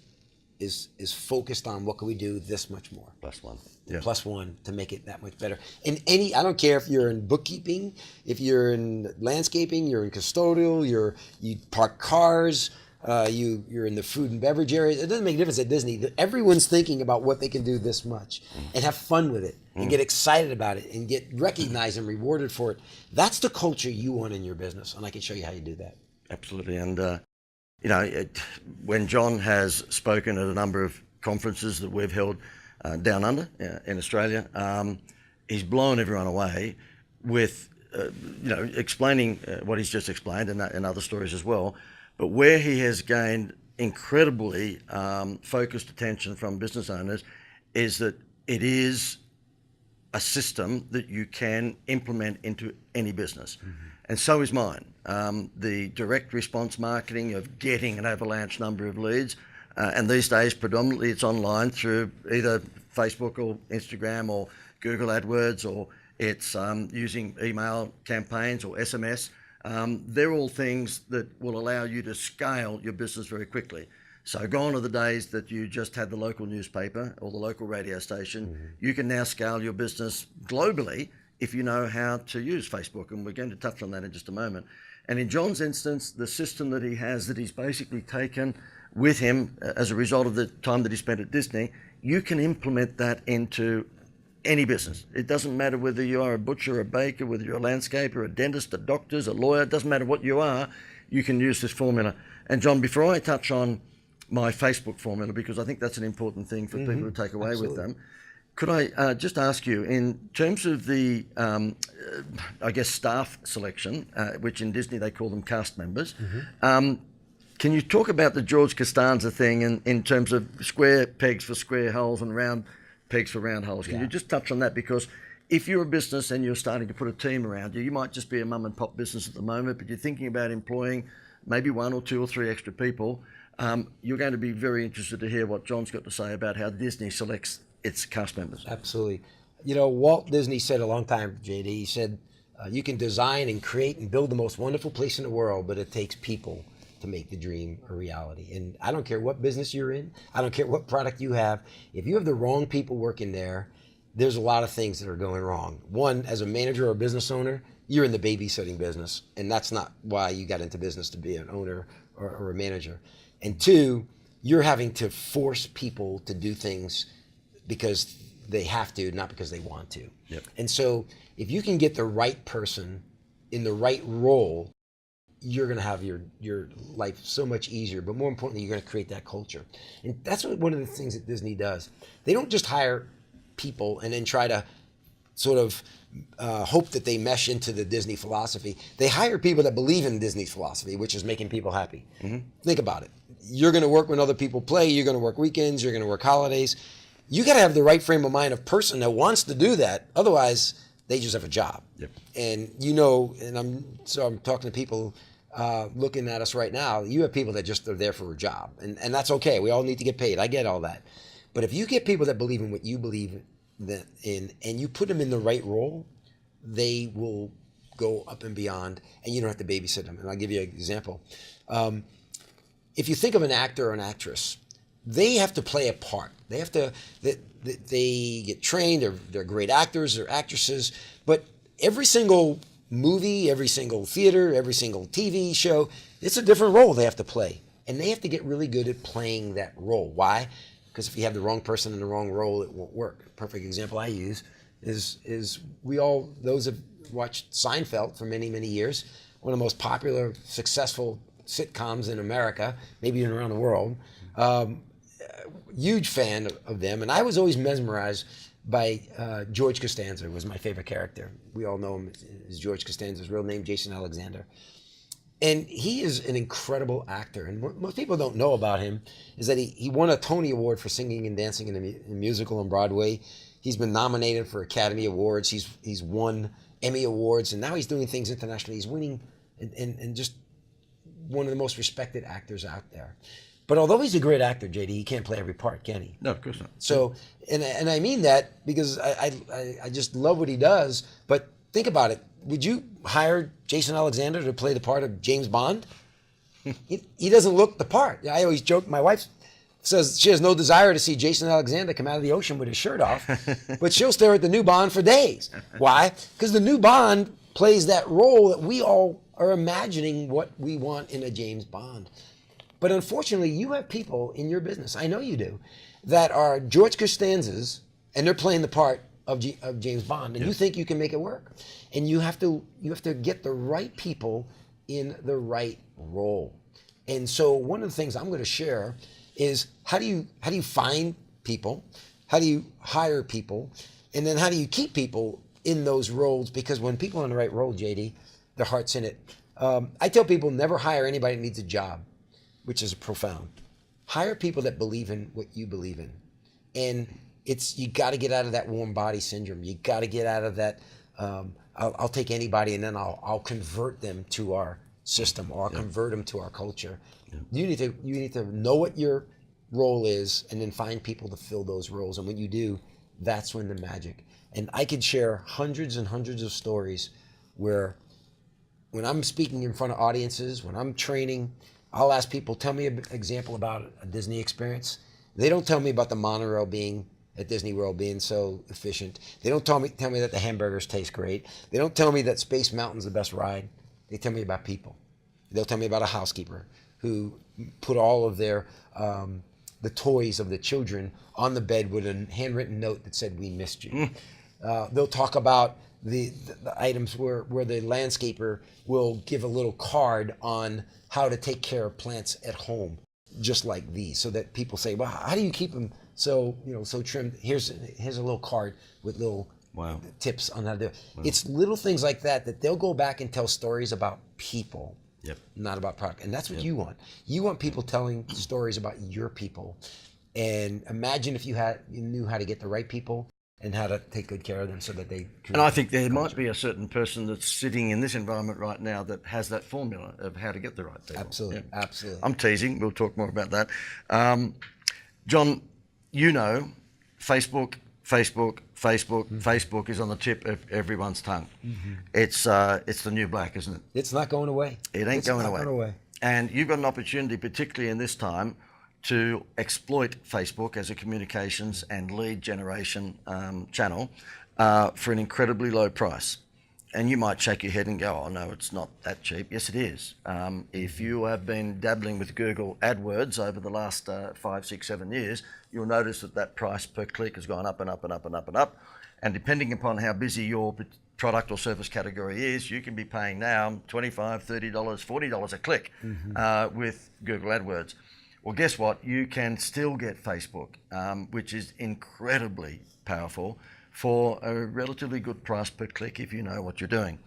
is focused on what can we do this much more. Plus one. Plus one to make it that much better. And I don't care if you're in bookkeeping, if you're in landscaping, you're in custodial, you park cars, you're in the food and beverage area. It doesn't make a difference at Disney. Everyone's thinking about what they can do this much and have fun with it and get excited about it and get recognized and rewarded for it. That's the culture you want in your business, and I can show you how you do that. Absolutely. And when John has spoken at a number of conferences that we've held down under in Australia, he's blown everyone away with, explaining what he's just explained and other stories as well. But where he has gained incredibly focused attention from business owners is that it is a system that you can implement into any business. And so is mine. The direct response marketing of getting an avalanche number of leads, and these days predominantly it's online through either Facebook or Instagram or Google AdWords, or it's using email campaigns or SMS. They're all things that will allow you to scale your business very quickly. So gone are the days that you just had the local newspaper or the local radio station. You can now scale your business globally if you know how to use Facebook, and we're going to touch on that in just a moment. And in John's instance, the system that he has, that he's basically taken with him as a result of the time that he spent at Disney, you can implement that into any business. It doesn't matter whether you are a butcher, a baker, whether you're a landscaper, a dentist, a doctor, a lawyer, it doesn't matter what you are, you can use this formula. And John, before I touch on my Facebook formula, because I think that's an important thing for people to take away with them, could I just ask you, in terms of the, staff selection, which in Disney they call them cast members, can you talk about the George Costanza thing in terms of square pegs for square holes and round pegs for round holes? Can you just touch on that? Because if you're a business and you're starting to put a team around you, you might just be a mum and pop business at the moment, but you're thinking about employing maybe 1 or 2 or 3 extra people. You're going to be very interested to hear what John's got to say about how Disney selects its cast members. Absolutely. Walt Disney said a long time, JD, he said, you can design and create and build the most wonderful place in the world, but it takes people to make the dream a reality. And I don't care what business you're in, I don't care what product you have, if you have the wrong people working there, there's a lot of things that are going wrong. One, as a manager or a business owner, you're in the babysitting business, and that's not why you got into business, to be an owner or a manager. And 2, you're having to force people to do things because they have to, not because they want to. And so if you can get the right person in the right role, you're going to have your life so much easier, but more importantly, you're going to create that culture. And that's one of the things that Disney does. They don't just hire people and then try to sort of hope that they mesh into the Disney philosophy. They hire people that believe in Disney's philosophy, which is making people happy. Think about it. You're going to work when other people play, you're going to work weekends, you're going to work holidays. you got to have the right frame of mind of person that wants to do that. Otherwise, they just have a job. Yep. And and I'm talking to people looking at us right now. You have people that just are there for a job, and that's okay. We all need to get paid. I get all that. But if you get people that believe in what you believe in, and you put them in the right role, they will go up and beyond, and you don't have to babysit them. And I'll give you an example. If you think of an actor or an actress, they have to play a part. They have to. They get trained. They're great actors or actresses. But every single movie, every single theater, every single TV show, it's a different role they have to play, and they have to get really good at playing that role. Why? Because if you have the wrong person in the wrong role, it won't work. A perfect example I use is those have watched Seinfeld for many, many years, one of the most popular, successful sitcoms in America, maybe even around the world. Huge fan of them, and I was always mesmerized by George Costanza, who was my favorite character. We all know him as George Costanza's real name, Jason Alexander. And he is an incredible actor. And what most people don't know about him is that he won a Tony Award for singing and dancing in a musical on Broadway. He's been nominated for Academy Awards. He's won Emmy Awards, and now he's doing things internationally. He's winning and just one of the most respected actors out there. But although he's a great actor, JD, he can't play every part, can he? No, of course not. So, and I mean that because I just love what he does. But think about it. Would you hire Jason Alexander to play the part of James Bond? He doesn't look the part. I always joke, my wife says she has no desire to see Jason Alexander come out of the ocean with his shirt off, but she'll stare at the new Bond for days. Why? Because the new Bond plays that role that we all are imagining what we want in a James Bond. But unfortunately, you have people in your business, I know you do, that are George Costanzas, and they're playing the part of James Bond, and you think you can make it work. And you have to get the right people in the right role. And so one of the things I'm going to share is how do you find people, how do you hire people, and then how do you keep people in those roles? Because when people are in the right role, JD, their heart's in it. I tell people never hire anybody that needs a job, which is profound. Hire people that believe in what you believe in. And you got to get out of that warm body syndrome. You got to get out of that, I'll take anybody and then I'll convert them to our system, or I'll convert them to our culture. You need to know what your role is and then find people to fill those roles. And when you do, that's when the magic. And I could share hundreds and hundreds of stories where when I'm speaking in front of audiences, when I'm training, I'll ask people, tell me an example about a Disney experience. They don't tell me about the monorail being at Disney World being so efficient. They don't tell me that the hamburgers taste great. They don't tell me that Space Mountain's the best ride. They tell me about people. They'll tell me about a housekeeper who put all of their the toys of the children on the bed with a handwritten note that said, "We missed you." They'll talk about the items where the landscaper will give a little card on how to take care of plants at home, just like these, so that people say, "Well, how do you keep them so trimmed?" Here's a little card with little tips on how to do it. Wow. It's little things like that they'll go back and tell stories about people, not about product. And that's what you want. You want people telling stories about your people. And imagine if you knew how to get the right people and how to take good care of them so that they can. And I think there might be a certain person that's sitting in this environment right now that has that formula of how to get the right people. Absolutely, absolutely. I'm teasing. We'll talk more about that. John, Facebook is on the tip of everyone's tongue. Mm-hmm. It's the new black, isn't it? It's not going away. It's not going away. And you've got an opportunity, particularly in this time, to exploit Facebook as a communications and lead generation channel for an incredibly low price. And you might shake your head and go, "Oh no, it's not that cheap." Yes, it is. If you have been dabbling with Google AdWords over the last 5, 6, 7 years, you'll notice that price per click has gone up and up and up and up and up. And depending upon how busy your product or service category is, you can be paying now $25, $30, $40 a click with Google AdWords. Well, guess what? You can still get Facebook, which is incredibly powerful, for a relatively good price per click if you know what you're doing.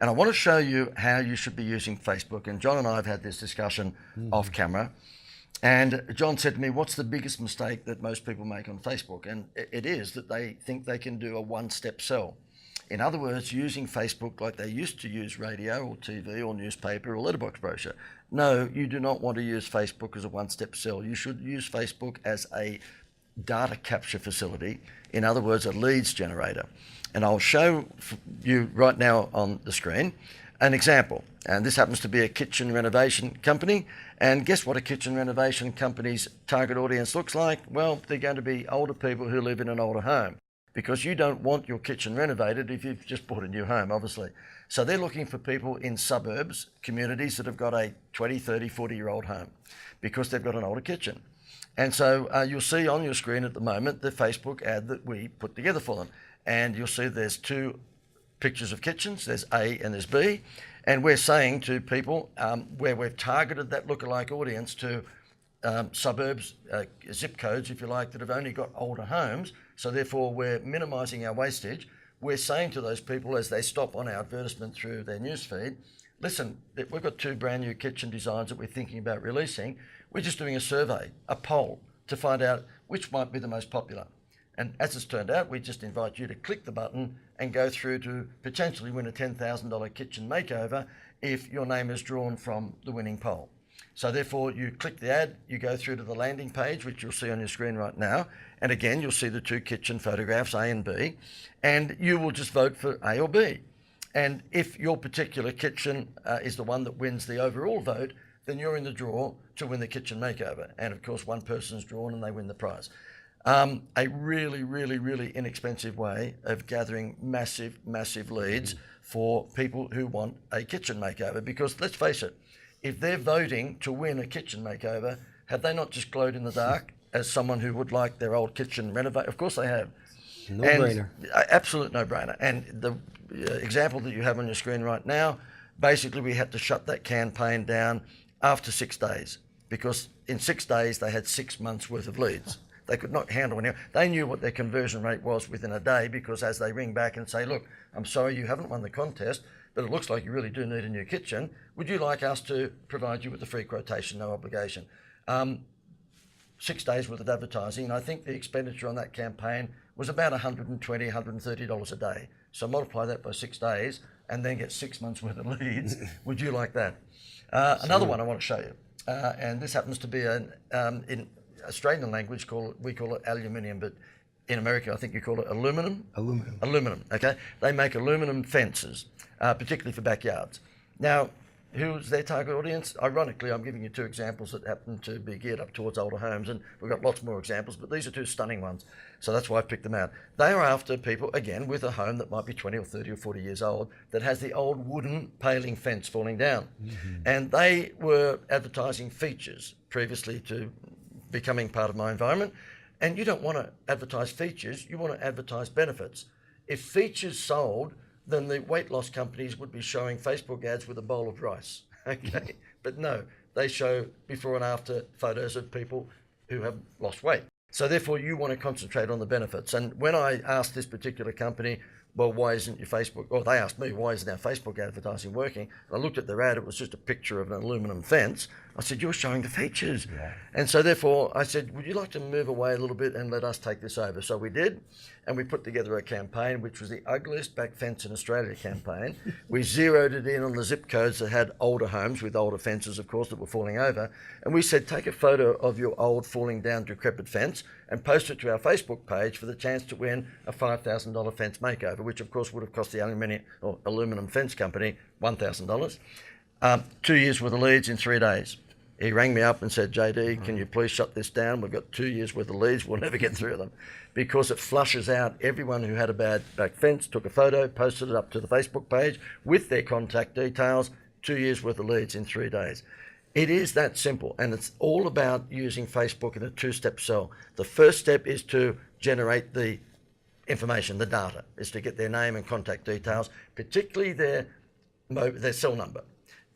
And I want to show you how you should be using Facebook. And John and I have had this discussion off camera. And John said to me, what's the biggest mistake that most people make on Facebook? And it is that they think they can do a one-step sell. In other words, using Facebook like they used to use radio or TV or newspaper or letterbox brochure. No, you do not want to use Facebook as a one-step sell. You should use Facebook as a data capture facility. In other words, a leads generator. And I'll show you right now on the screen an example. And this happens to be a kitchen renovation company. And guess what a kitchen renovation company's target audience looks like? Well, they're going to be older people who live in an older home, because you don't want your kitchen renovated if you've just bought a new home, obviously. So they're looking for people in suburbs, communities that have got a 20, 30, 40-year-old home because they've got an older kitchen. And so you'll see on your screen at the moment the Facebook ad that we put together for them. And you'll see there's two pictures of kitchens. There's A and there's B. And we're saying to people where we've targeted that lookalike audience to suburbs, zip codes, if you like, that have only got older homes. So therefore, we're minimising our wastage. We're saying to those people as they stop on our advertisement through their newsfeed, listen, we've got 2 brand new kitchen designs that we're thinking about releasing. We're just doing a survey, a poll, to find out which might be the most popular. And as it's turned out, we just invite you to click the button and go through to potentially win a $10,000 kitchen makeover if your name is drawn from the winning poll. So therefore, you click the ad, you go through to the landing page, which you'll see on your screen right now. And again, you'll see the 2 kitchen photographs, A and B, and you will just vote for A or B. And if your particular kitchen is the one that wins the overall vote, then you're in the draw to win the kitchen makeover. And of course, one person's drawn and they win the prize. A really, really, really inexpensive way of gathering massive, massive leads for people who want a kitchen makeover. Because let's face it, if they're voting to win a kitchen makeover, have they not just glowed in the dark as someone who would like their old kitchen renovated? Of course they have. No-brainer. Absolute no-brainer. And the example that you have on your screen right now, basically we had to shut that campaign down after 6 days, because in 6 days they had 6 months worth of leads. They could not handle it. They knew what their conversion rate was within a day, because as they ring back and say, look, I'm sorry you haven't won the contest, but it looks like you really do need a new kitchen. Would you like us to provide you with a free quotation, no obligation? 6 days worth of advertising, and I think the expenditure on that campaign was about $120, $130 a day. So multiply that by 6 days and then get 6 months worth of leads. Would you like that? Another one I want to show you, and this happens to be in Australian language, we call it aluminium, but in America I think you call it aluminum. Aluminum, okay? They make aluminum fences, particularly for backyards. Now, who's their target audience? Ironically, I'm giving you 2 examples that happen to be geared up towards older homes, and we've got lots more examples, but these are 2 stunning ones. So that's why I've picked them out. They are after people, again, with a home that might be 20 or 30 or 40 years old, that has the old wooden paling fence falling down. And they were advertising features previously to becoming part of my environment. And you don't want to advertise features, you want to advertise benefits. If features sold, then the weight loss companies would be showing Facebook ads with a bowl of rice, okay? But no, they show before and after photos of people who have lost weight. So therefore, you want to concentrate on the benefits. And when I asked this particular company, well, why isn't your Facebook, or they asked me, why isn't our Facebook advertising working? And I looked at their ad, it was just a picture of an aluminum fence. I said, you're showing the features. Yeah. And so therefore I said, would you like to move away a little bit and let us take this over? So we did, and we put together a campaign, which was the ugliest back fence in Australia campaign. We zeroed it in on the zip codes that had older homes with older fences, of course, that were falling over. And we said, take a photo of your old falling down decrepit fence and post it to our Facebook page for the chance to win a $5,000 fence makeover, which of course would have cost the aluminum fence company $1,000. 2 years worth of leads in 3 days. He rang me up and said, JD, can you please shut this down? We've got 2 years worth of leads. We'll never get through them, because it flushes out everyone who had a bad back fence, took a photo, posted it up to the Facebook page with their contact details. 2 years worth of leads in 3 days. It is that simple, and it's all about using Facebook in a 2-step sell. The first step is to generate the information, the data, is to get their name and contact details, particularly their cell number.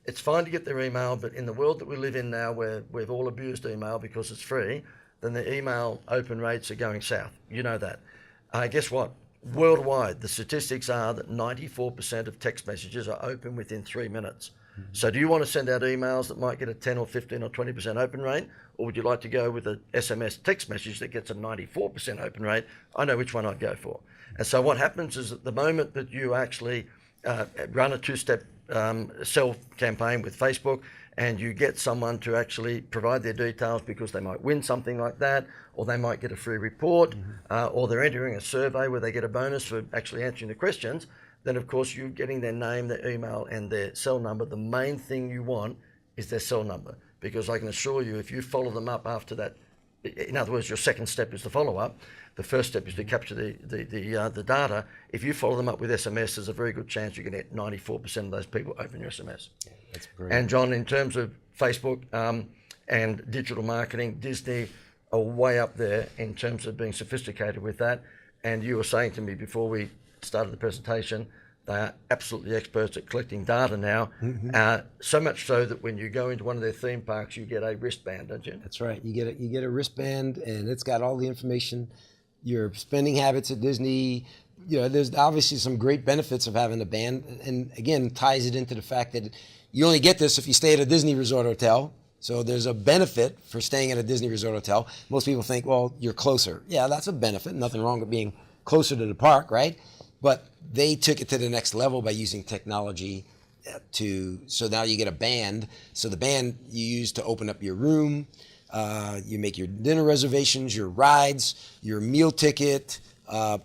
It's fine to get their email, but in the world that we live in now, where we've all abused email because it's free, then the email open rates are going south. You know that. Guess what? worldwide, the statistics are that 94% of text messages are open within 3 minutes. So do you want to send out emails that might get a 10 or 15 or 20% open rate? Or would you like to go with an SMS text message that gets a 94% open rate? I know which one I'd go for. And so what happens is at the moment that you actually run a two-step sell campaign with Facebook, and you get someone to actually provide their details because they might win something like that, or they might get a free report, or they're entering a survey where they get a bonus for actually answering the questions, then of course you're getting their name, their email, and their cell number. The main thing you want is their cell number, because I can assure you, if you follow them up after that, in other words, your second step is the follow-up. The first step is to capture the data. If you follow them up with SMS, there's a very good chance you're going to get 94% of those people open your SMS. Yeah, that's brilliant. And John, in terms of Facebook and digital marketing, Disney are way up there in terms of being sophisticated with that. And you were saying to me before we started the presentation, they are absolutely experts at collecting data now. So much so that when you go into one of their theme parks, you get a wristband, don't you? That's right. You get a wristband, and it's got all the information, your spending habits at Disney. You know, there's obviously some great benefits of having a band, and again, ties it into the fact that you only get this if you stay at a Disney Resort hotel. So there's a benefit for staying at a Disney Resort hotel. Most people think, well, you're closer. Yeah, that's a benefit. Nothing wrong with being closer to the park, right? But they took it to the next level by using technology so now you get a band. So the band you use to open up your room, you make your dinner reservations, your rides, your meal ticket,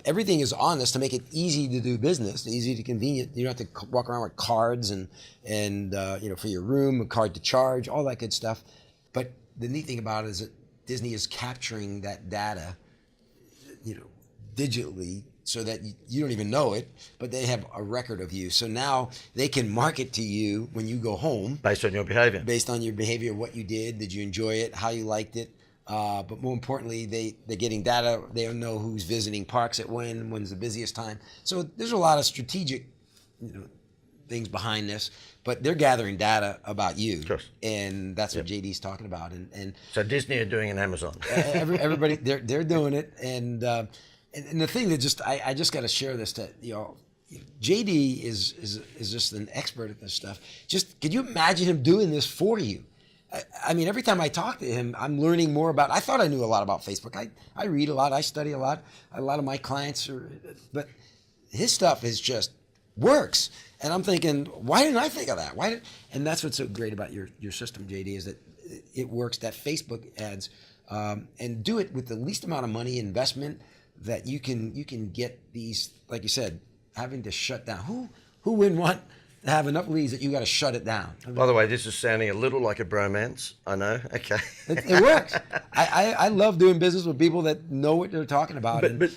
everything is on this to make it easy to do business, easy to convenient. You don't have to walk around with cards and you know, for your room, a card to charge, all that good stuff. But the neat thing about it is that Disney is capturing that data, you know, digitally, so that you don't even know it, but they have a record of you. So now they can market to you when you go home. Based on your behavior. Based on your behavior, what you did you enjoy it, how you liked it. But more importantly, they're getting data. They don't know who's visiting parks at when's the busiest time. So there's a lot of strategic, you know, things behind this, but they're gathering data about you. Of course. And that's what JD's talking about. And So Disney are doing an Amazon. everybody, they're doing it. And the thing that I just got to share this, that, you know, JD is just an expert at this stuff. Just, could you imagine him doing this for you? I mean, every time I talk to him, I'm learning more about. I thought I knew a lot about Facebook. I read a lot. I study a lot. A lot of my clients but his stuff is just works. And I'm thinking, why didn't I think of that? And that's what's so great about your system, JD, is that it works. That Facebook ads, and do it with the least amount of money investment that you can get these, like you said, having to shut down. Who wouldn't want to have enough leads that you got to shut it down? By the way, this is sounding a little like a bromance. I know. Okay. It works. I love doing business with people that know what they're talking about. But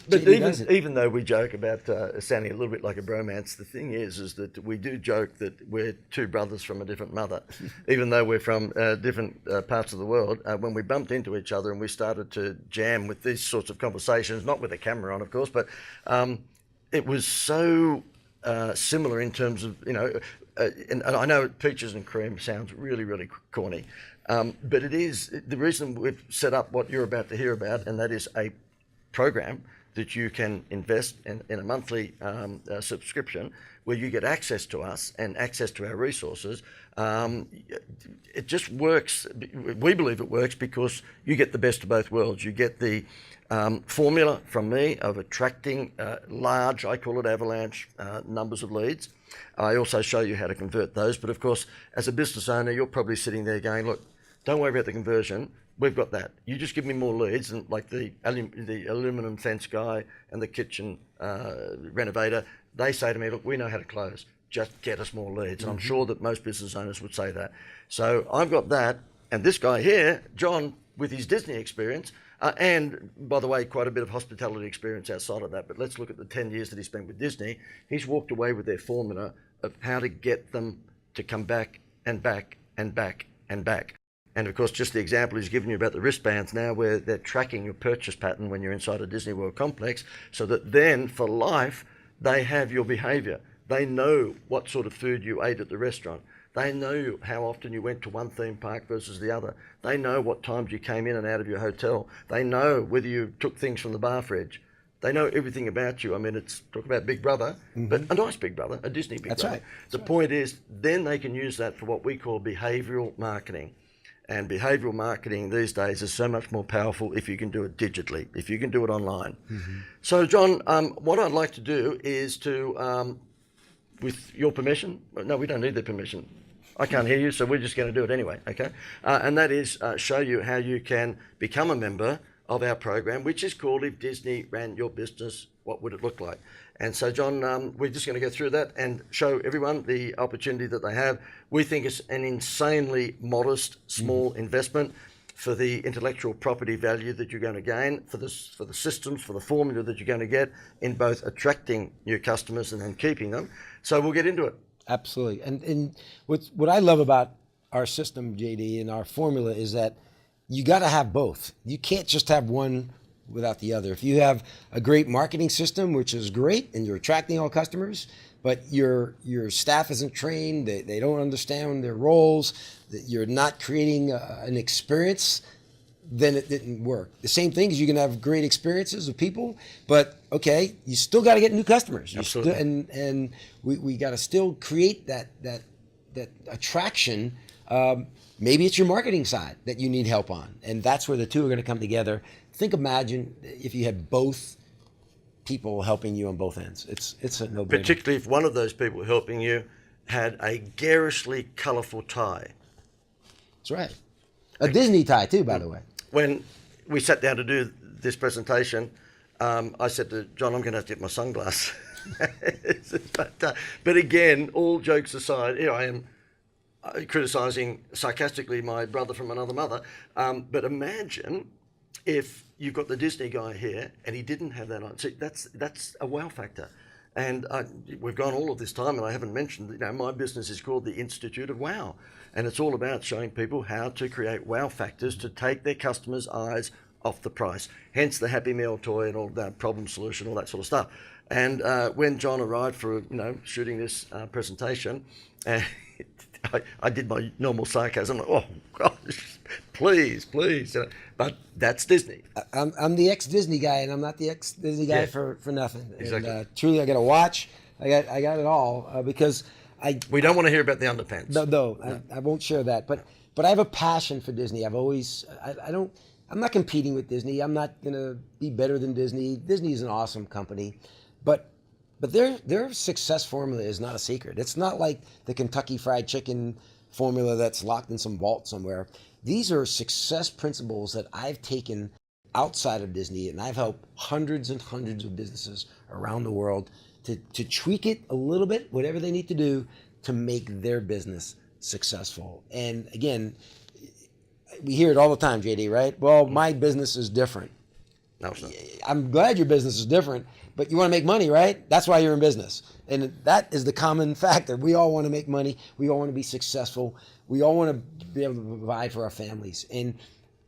even though we joke about sounding a little bit like a bromance, the thing is that we do joke that we're two brothers from a different mother, even though we're from different parts of the world. When we bumped into each other and we started to jam with these sorts of conversations, not with a camera on, of course, but it was so similar in terms of, you know, and I know peaches and cream sounds really, really corny, but it is the reason we've set up what you're about to hear about, and that is a program that you can invest in a monthly subscription where you get access to us and access to our resources. It just works. We believe it works because you get the best of both worlds. You get the formula from me of attracting large, I call it avalanche, numbers of leads. I also show you how to convert those. But of course, as a business owner, you're probably sitting there going, look, don't worry about the conversion. We've got that. You just give me more leads, and like the aluminum fence guy and the kitchen renovator, they say to me, look, we know how to close. Just get us more leads. And I'm sure that most business owners would say that. So I've got that. And this guy here, John, with his Disney experience, and by the way, quite a bit of hospitality experience outside of that, but let's look at the 10 years that he spent with Disney. He's walked away with their formula of how to get them to come back and back and back and back. And of course, just the example he's given you about the wristbands now, where they're tracking your purchase pattern when you're inside a Disney World complex, so that then for life, they have your behavior. They know what sort of food you ate at the restaurant. They know how often you went to one theme park versus the other. They know what times you came in and out of your hotel. They know whether you took things from the bar fridge. They know everything about you. I mean, it's talk about Big Brother, but a nice Big Brother, a Disney Big Brother. Right. The point is, then they can use that for what we call behavioral marketing. And behavioral marketing these days is so much more powerful if you can do it digitally, if you can do it online. So, John, what I'd like to do is to, with your permission, no, we don't need their permission. I can't hear you, so we're just going to do it anyway, okay? And that is show you how you can become a member of our program, which is called If Disney Ran Your Business, What Would It Look Like? And so, John, we're just going to go through that and show everyone the opportunity that they have. We think it's an insanely modest, small investment for the intellectual property value that you're going to gain, for the systems, for the formula that you're going to get in both attracting new customers and then keeping them. So we'll get into it. Absolutely. And what I love about our system, JD, and our formula is that you got to have both. You can't just have one without the other. If you have a great marketing system, which is great, and you're attracting all customers, but your staff isn't trained, they don't understand their roles, that you're not creating an experience, then it didn't work. The same thing is you can have great experiences with people, but okay, you still got to get new customers. Absolutely. And we got to still create that attraction. Maybe it's your marketing side that you need help on, and that's where the two are going to come together. Imagine if you had both people helping you on both ends. It's a no-brainer. Particularly if one of those people helping you had a garishly colourful tie. That's right. A Disney tie too, by the way. When we sat down to do this presentation, I said to John, I'm going to have to get my sunglasses. But again, all jokes aside, here I am criticising sarcastically my brother from another mother. But imagine if you've got the Disney guy here and he didn't have that on. See, that's a wow factor. And we've gone all of this time, and I haven't mentioned, my business is called the Institute of Wow. And it's all about showing people how to create wow factors to take their customers' eyes off the price. Hence the Happy Meal toy and all that problem solution, all that sort of stuff. And when John arrived for, shooting this presentation, I did my normal sarcasm, like, oh gosh, please. But that's Disney. I'm the ex-Disney guy, and I'm not the ex-Disney guy for nothing. Exactly. And truly, I got a watch. I got it all because we don't want to hear about the underpants. No. I won't share that. But I have a passion for Disney. I'm not competing with Disney. I'm not gonna be better than Disney. Disney is an awesome company, but their success formula is not a secret. It's not like the Kentucky Fried Chicken formula that's locked in some vault somewhere. These are success principles that I've taken outside of Disney, and I've helped hundreds and hundreds of businesses around the world to tweak it a little bit, whatever they need to do to make their business successful. And again, we hear it all the time, JD, right? Well, my business is different. No, it's not. I'm glad your business is different, but you want to make money, right? That's why you're in business. And that is the common factor. We all want to make money. We all want to be successful. We all want to be able to provide for our families. And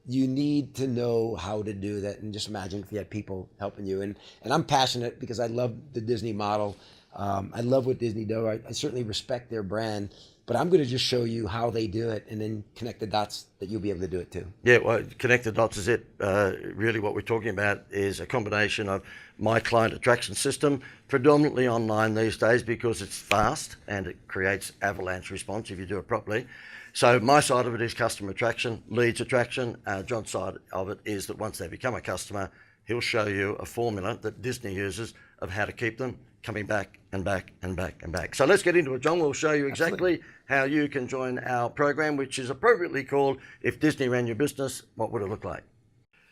you need to know how to do that. And just imagine if you had people helping you. And I'm passionate because I love the Disney model. I love what Disney does. I certainly respect their brand. But I'm going to just show you how they do it and then connect the dots that you'll be able to do it too. Yeah, well, connect the dots is it. Really what we're talking about is a combination of my client attraction system, predominantly online these days because it's fast and it creates avalanche response if you do it properly. So my side of it is customer attraction, leads attraction. John's side of it is that once they become a customer, he'll show you a formula that Disney uses of how to keep them coming back and back and back and back. So let's get into it, John. We'll show you exactly how you can join our program, which is appropriately called If Disney Ran Your Business, What Would It Look Like?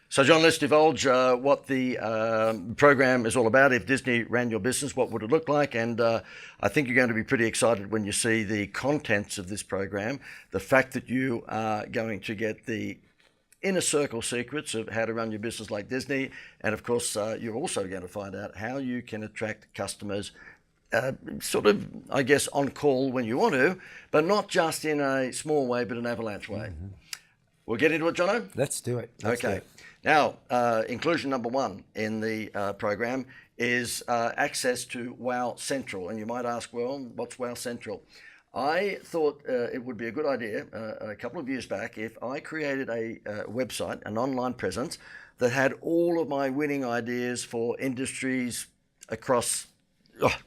So, John, let's divulge what the program is all about. If Disney ran your business, what would it look like? And I think you're going to be pretty excited when you see the contents of this program, the fact that you are going to get the inner circle secrets of how to run your business like Disney. And of course, you're also going to find out how you can attract customers sort of, I guess, on call when you want to, but not just in a small way, but an avalanche way. Mm-hmm. We'll get into it, Jono? Let's do it. Okay. Now, inclusion number one in the program is access to Wow Central. And you might ask, well, what's Wow Central? I thought it would be a good idea a couple of years back if I created a website, an online presence that had all of my winning ideas for industries across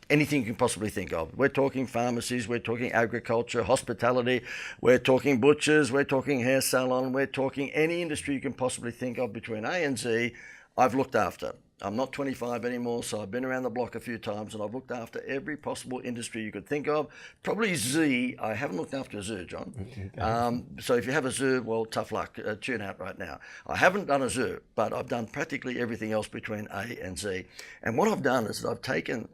anything you can possibly think of. We're talking pharmacies, we're talking agriculture, hospitality, we're talking butchers, we're talking hair salon, we're talking any industry you can possibly think of between A and Z, I've looked after. I'm not 25 anymore, so I've been around the block a few times and I've looked after every possible industry you could think of. Probably Z, I haven't looked after a zoo, John. So if you have a zoo, well, tough luck, tune out right now. I haven't done a zoo, but I've done practically everything else between A and Z. And what I've done is that I've taken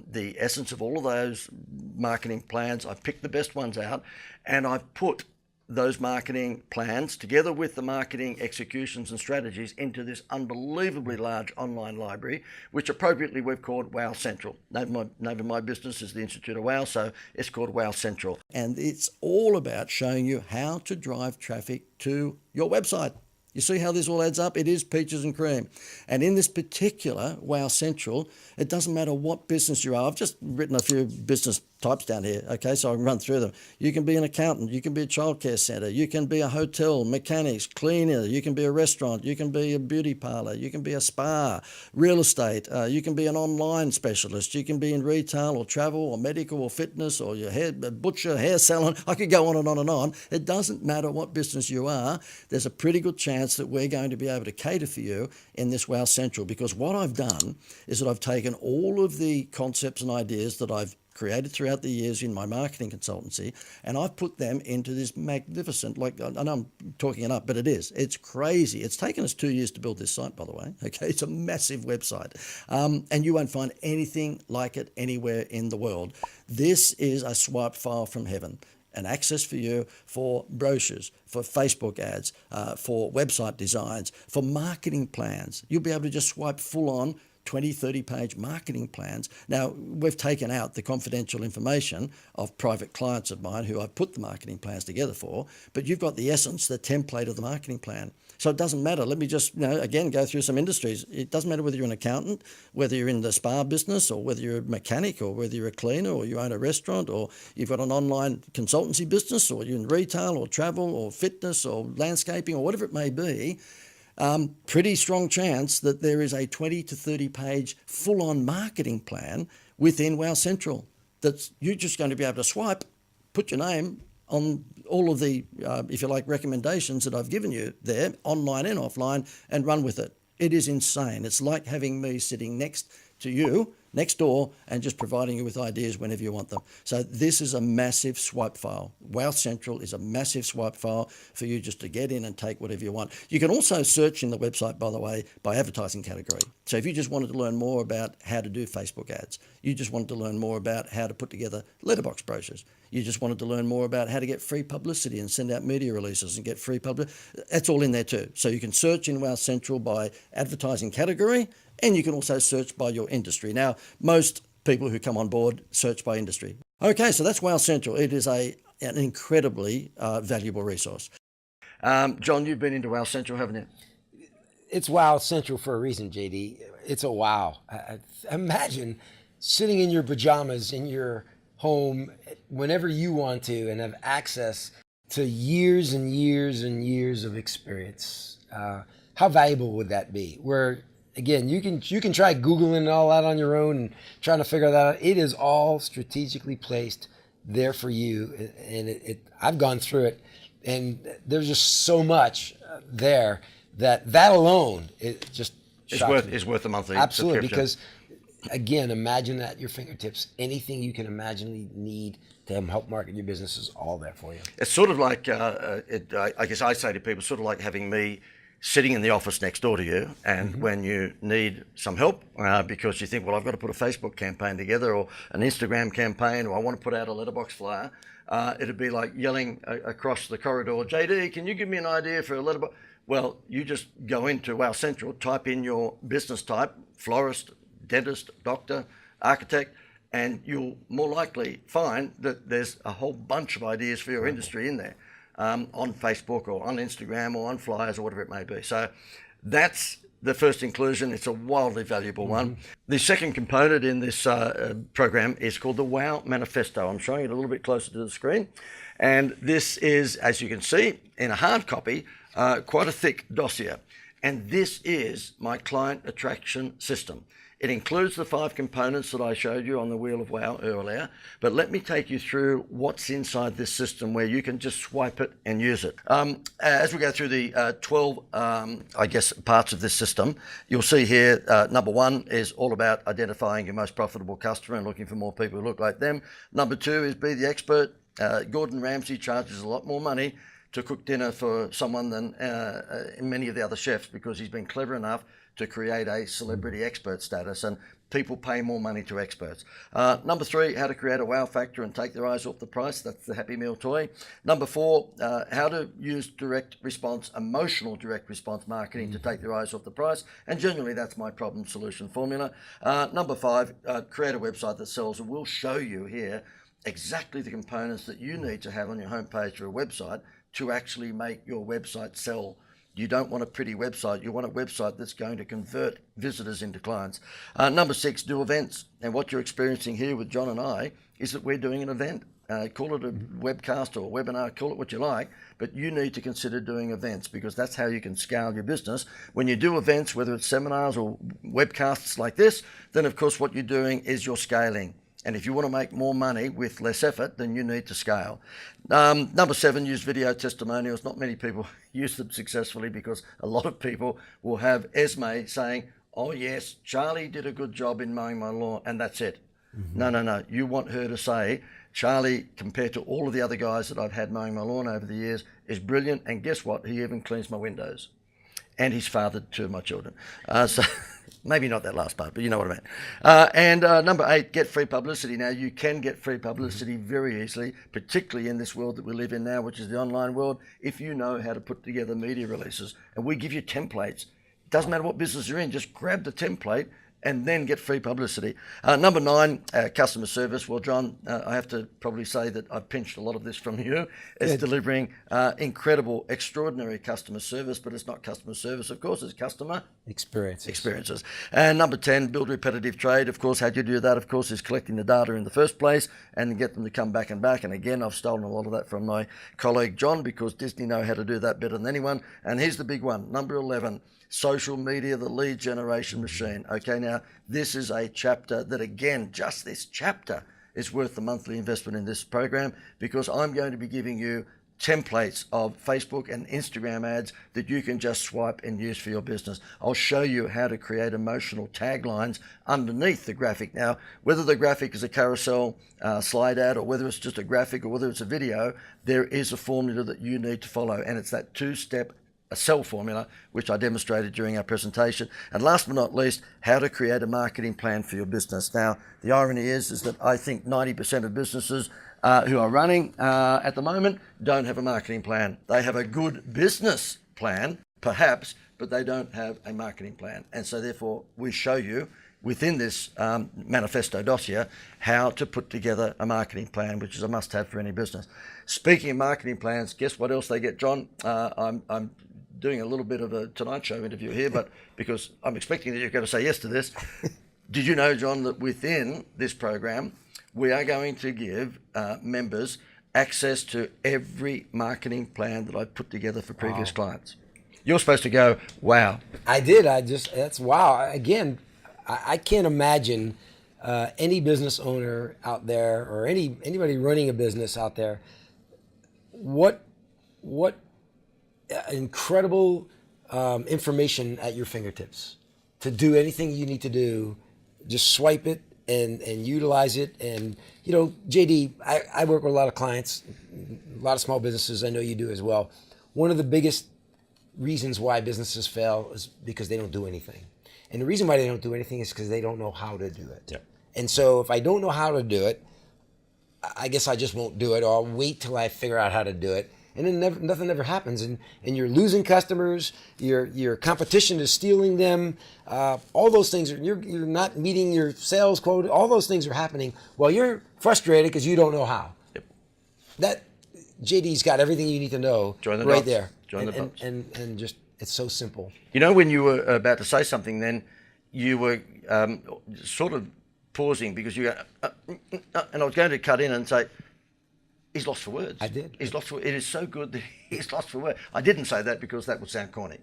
the essence of all of those marketing plans, I've picked the best ones out, and I've put those marketing plans together with the marketing executions and strategies into this unbelievably large online library, which appropriately we've called Wow Central. Name of my business is the Institute of Wow, so it's called Wow Central. And it's all about showing you how to drive traffic to your website. You see how this all adds up? It is peaches and cream. And in this particular Wow Central, it doesn't matter what business you are. I've just written a few business types down here, okay, so I can run through them. You can be an accountant, you can be a childcare centre, you can be a hotel, mechanics, cleaner, you can be a restaurant, you can be a beauty parlour, you can be a spa, real estate, you can be an online specialist, you can be in retail or travel or medical or fitness or your hair, butcher, hair salon. I could go on and on and on. It doesn't matter what business you are, there's a pretty good chance that we're going to be able to cater for you in this Wow Central, because what I've done is that I've taken all of the concepts and ideas that I've created throughout the years in my marketing consultancy, and I've put them into this magnificent, like, I know I'm talking it up, but it's crazy. It's taken us 2 years to build this site, by the way, okay? It's a massive website, and you won't find anything like it anywhere in the world. This is a swipe file from heaven. An access for you for brochures, for Facebook ads, for website designs, for marketing plans. You'll be able to just swipe full on 20, 30-page marketing plans. Now, we've taken out the confidential information of private clients of mine who I've put the marketing plans together for, but you've got the essence, the template of the marketing plan. So it doesn't matter. Let me just, again, go through some industries. It doesn't matter whether you're an accountant, whether you're in the spa business, or whether you're a mechanic, or whether you're a cleaner, or you own a restaurant, or you've got an online consultancy business, or you're in retail, or travel, or fitness, or landscaping, or whatever it may be. Pretty strong chance that there is a 20 to 30 page full-on marketing plan within Wow Central that you're just going to be able to swipe, put your name on all of the, if you like, recommendations that I've given you there, online and offline, and run with it. It is insane. It's like having me sitting next to you, next door, and just providing you with ideas whenever you want them. So this is a massive swipe file. Wow Central is a massive swipe file for you just to get in and take whatever you want. You can also search in the website, by the way, by advertising category. So if you just wanted to learn more about how to do Facebook ads, you just wanted to learn more about how to put together letterbox brochures, you just wanted to learn more about how to get free publicity and send out media releases and get free publicity, that's all in there too. So you can search in Wow Central by advertising category, and you can also search by your industry. Now, most people who come on board search by industry. Okay, so that's Wow Central. It is an incredibly valuable resource. John, you've been into Wow Central, haven't you? It's Wow Central for a reason, JD. It's a wow. Imagine sitting in your pajamas in your home whenever you want to and have access to years and years and years of experience. How valuable would that be? Where, again, you can try Googling it all out on your own and trying to figure that out. It is all strategically placed there for you, and I've gone through it, and there's just so much there that alone it just is worth a monthly absolutely subscription. Because again, imagine at your fingertips. Anything you can imagine need to help market your business is all there for you. It's sort of like I guess I say to people, sort of like having me sitting in the office next door to you, and when you need some help because you think, well, I've got to put a Facebook campaign together or an Instagram campaign, or I want to put out a letterbox flyer, it'd be like yelling across the corridor, JD, can you give me an idea for a letterbox? Well, you just go into Wow Central, type in your business type, florist, dentist, doctor, architect, and you'll more likely find that there's a whole bunch of ideas for your industry in there. On Facebook or on Instagram or on flyers or whatever it may be. So that's the first inclusion. It's a wildly valuable one. The second component in this program is called the WOW Manifesto. I'm showing it a little bit closer to the screen. And this is, as you can see, in a hard copy, quite a thick dossier. And this is my client attraction system. It includes the 5 components that I showed you on the Wheel of Wow earlier, but let me take you through what's inside this system where you can just swipe it and use it. As we go through the 12, I guess, parts of this system, you'll see here, number 1 is all about identifying your most profitable customer and looking for more people who look like them. Number 2 is be the expert. Gordon Ramsay charges a lot more money to cook dinner for someone than many of the other chefs because he's been clever enough to create a celebrity expert status, and people pay more money to experts. Number 3, how to create a wow factor and take their eyes off the price. That's the Happy Meal toy. Number 4, how to use direct response, emotional direct response marketing to take their eyes off the price. And generally, that's my problem solution formula. Number 5, create a website that sells, and we'll show you here exactly the components that you need to have on your homepage for a website to actually make your website sell. You don't want a pretty website. You want a website that's going to convert visitors into clients. Number 6, do events. And what you're experiencing here with John and I is that we're doing an event. Call it a webcast or a webinar, call it what you like, but you need to consider doing events because that's how you can scale your business. When you do events, whether it's seminars or webcasts like this, then of course what you're doing is you're scaling. And if you want to make more money with less effort, then you need to scale. Number 7, use video testimonials. Not many people use them successfully because a lot of people will have Esme saying, oh yes, Charlie did a good job in mowing my lawn, and that's it. No. You want her to say, Charlie, compared to all of the other guys that I've had mowing my lawn over the years, is brilliant. And guess what? He even cleans my windows. And he's fathered 2 of my children. So maybe not that last part, but you know what I mean. And number 8, get free publicity. Now, you can get free publicity very easily, particularly in this world that we live in now, which is the online world, if you know how to put together media releases. And we give you templates. It doesn't matter what business you're in, just grab the template and then get free publicity. Number 9, customer service. Well, John, I have to probably say that I've pinched a lot of this from you. It's delivering incredible, extraordinary customer service, but it's not customer service, of course, it's customer experiences. And number 10, build repetitive trade. Of course, how do you do that? Of course, is collecting the data in the first place and get them to come back and back. And again, I've stolen a lot of that from my colleague, John, because Disney know how to do that better than anyone. And here's the big one, number 11. Social media, the lead generation machine. Okay, now this is a chapter that, again, just this chapter is worth the monthly investment in this program because I'm going to be giving you templates of Facebook and Instagram ads that you can just swipe and use for your business. I'll show you how to create emotional taglines underneath the graphic. Now, whether the graphic is a carousel slide ad or whether it's just a graphic or whether it's a video, there is a formula that you need to follow, and it's that 2-step sell formula, which I demonstrated during our presentation. And last but not least, how to create a marketing plan for your business. Now, the irony is that I think 90% of businesses who are running at the moment don't have a marketing plan. They have a good business plan, perhaps, but they don't have a marketing plan. And so therefore, we show you within this manifesto dossier how to put together a marketing plan, which is a must-have for any business. Speaking of marketing plans, guess what else they get, John? I'm doing a little bit of a Tonight Show interview here, but because I'm expecting that you're going to say yes to this. Did you know, John, that within this program, we are going to give members access to every marketing plan that I've put together for previous clients? You're supposed to go, wow. I did. That's wow. Again, I can't imagine any business owner out there or anybody running a business out there, what incredible information at your fingertips to do anything you need to do. Just swipe it and utilize it. And, you know, JD, I work with a lot of clients, a lot of small businesses. I know you do as well. One of the biggest reasons why businesses fail is because they don't do anything. And the reason why they don't do anything is because they don't know how to do it. Yep. And so if I don't know how to do it, I guess I just won't do it, or I'll wait till I figure out how to do it. And then nothing ever happens, and you're losing customers. Your competition is stealing them. All those things you're not meeting your sales quota. All those things are happening while you're frustrated because you don't know how. Yep. That JD's got everything you need to know Join the right dots. there. Join the dots. And just It's so simple. You know, when you were about to say something, then you were sort of pausing because you go, and I was going to cut in and say, he's lost for words. I did. He's lost for. It is so good that he's lost for words. I didn't say that because that would sound corny.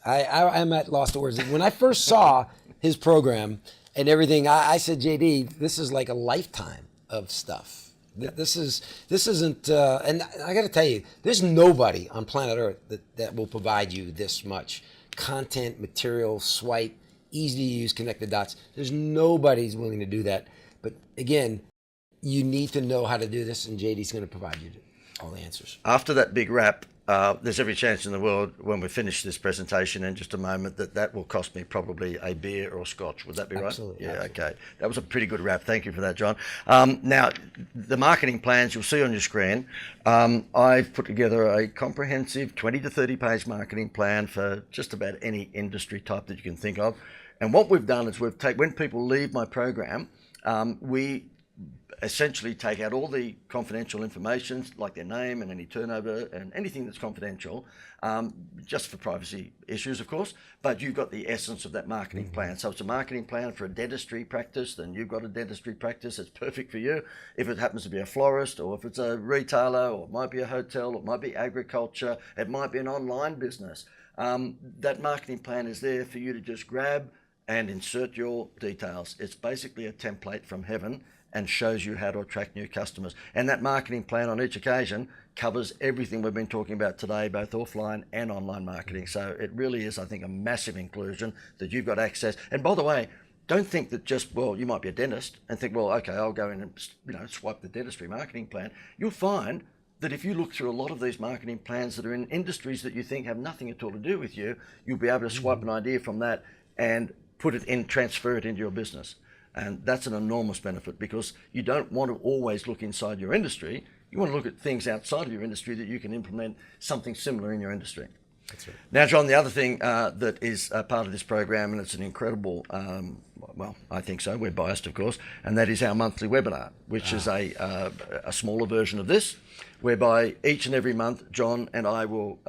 I'm at lost for words. When I first saw his program and everything, I said, JD, this is like a lifetime of stuff. This isn't, and I got to tell you, there's nobody on planet Earth that will provide you this much content, material, swipe, easy to use, connect the dots. There's nobody's willing to do that. But again, you need to know how to do this, and JD's going to provide you all the answers. After that big wrap, there's every chance in the world when we finish this presentation in just a moment that will cost me probably a beer or scotch. Would that be right? Absolutely. Yeah, Absolutely. okay. That was a pretty good wrap. Thank you for that, John. Now, the marketing plans you'll see on your screen, I've put together a comprehensive 20 to 30 page marketing plan for just about any industry type that you can think of. And what we've done is when people leave my program, we essentially take out all the confidential information like their name and any turnover and anything that's confidential, just for privacy issues, of course, but you've got the essence of that marketing plan. So it's a marketing plan for a dentistry practice, then you've got a dentistry practice. It's perfect for you. If it happens to be a florist, or if it's a retailer, or it might be a hotel, or it might be agriculture, it might be an online business, that marketing plan is there for you to just grab and insert your details. It's basically a template from heaven and shows you how to attract new customers. And that marketing plan on each occasion covers everything we've been talking about today, both offline and online marketing. So it really is, I think, a massive inclusion that you've got access. And by the way, don't think that just, well, you might be a dentist and think, well, okay, I'll go in and swipe the dentistry marketing plan. You'll find that if you look through a lot of these marketing plans that are in industries that you think have nothing at all to do with you, you'll be able to swipe an idea from that and transfer it into your business. And that's an enormous benefit because you don't want to always look inside your industry. You want to look at things outside of your industry that you can implement something similar in your industry. That's right. Now, John, the other thing that is part of this program, and it's an incredible, well, I think so, we're biased, of course, and that is our monthly webinar, which is a smaller version of this, whereby each and every month, John and I will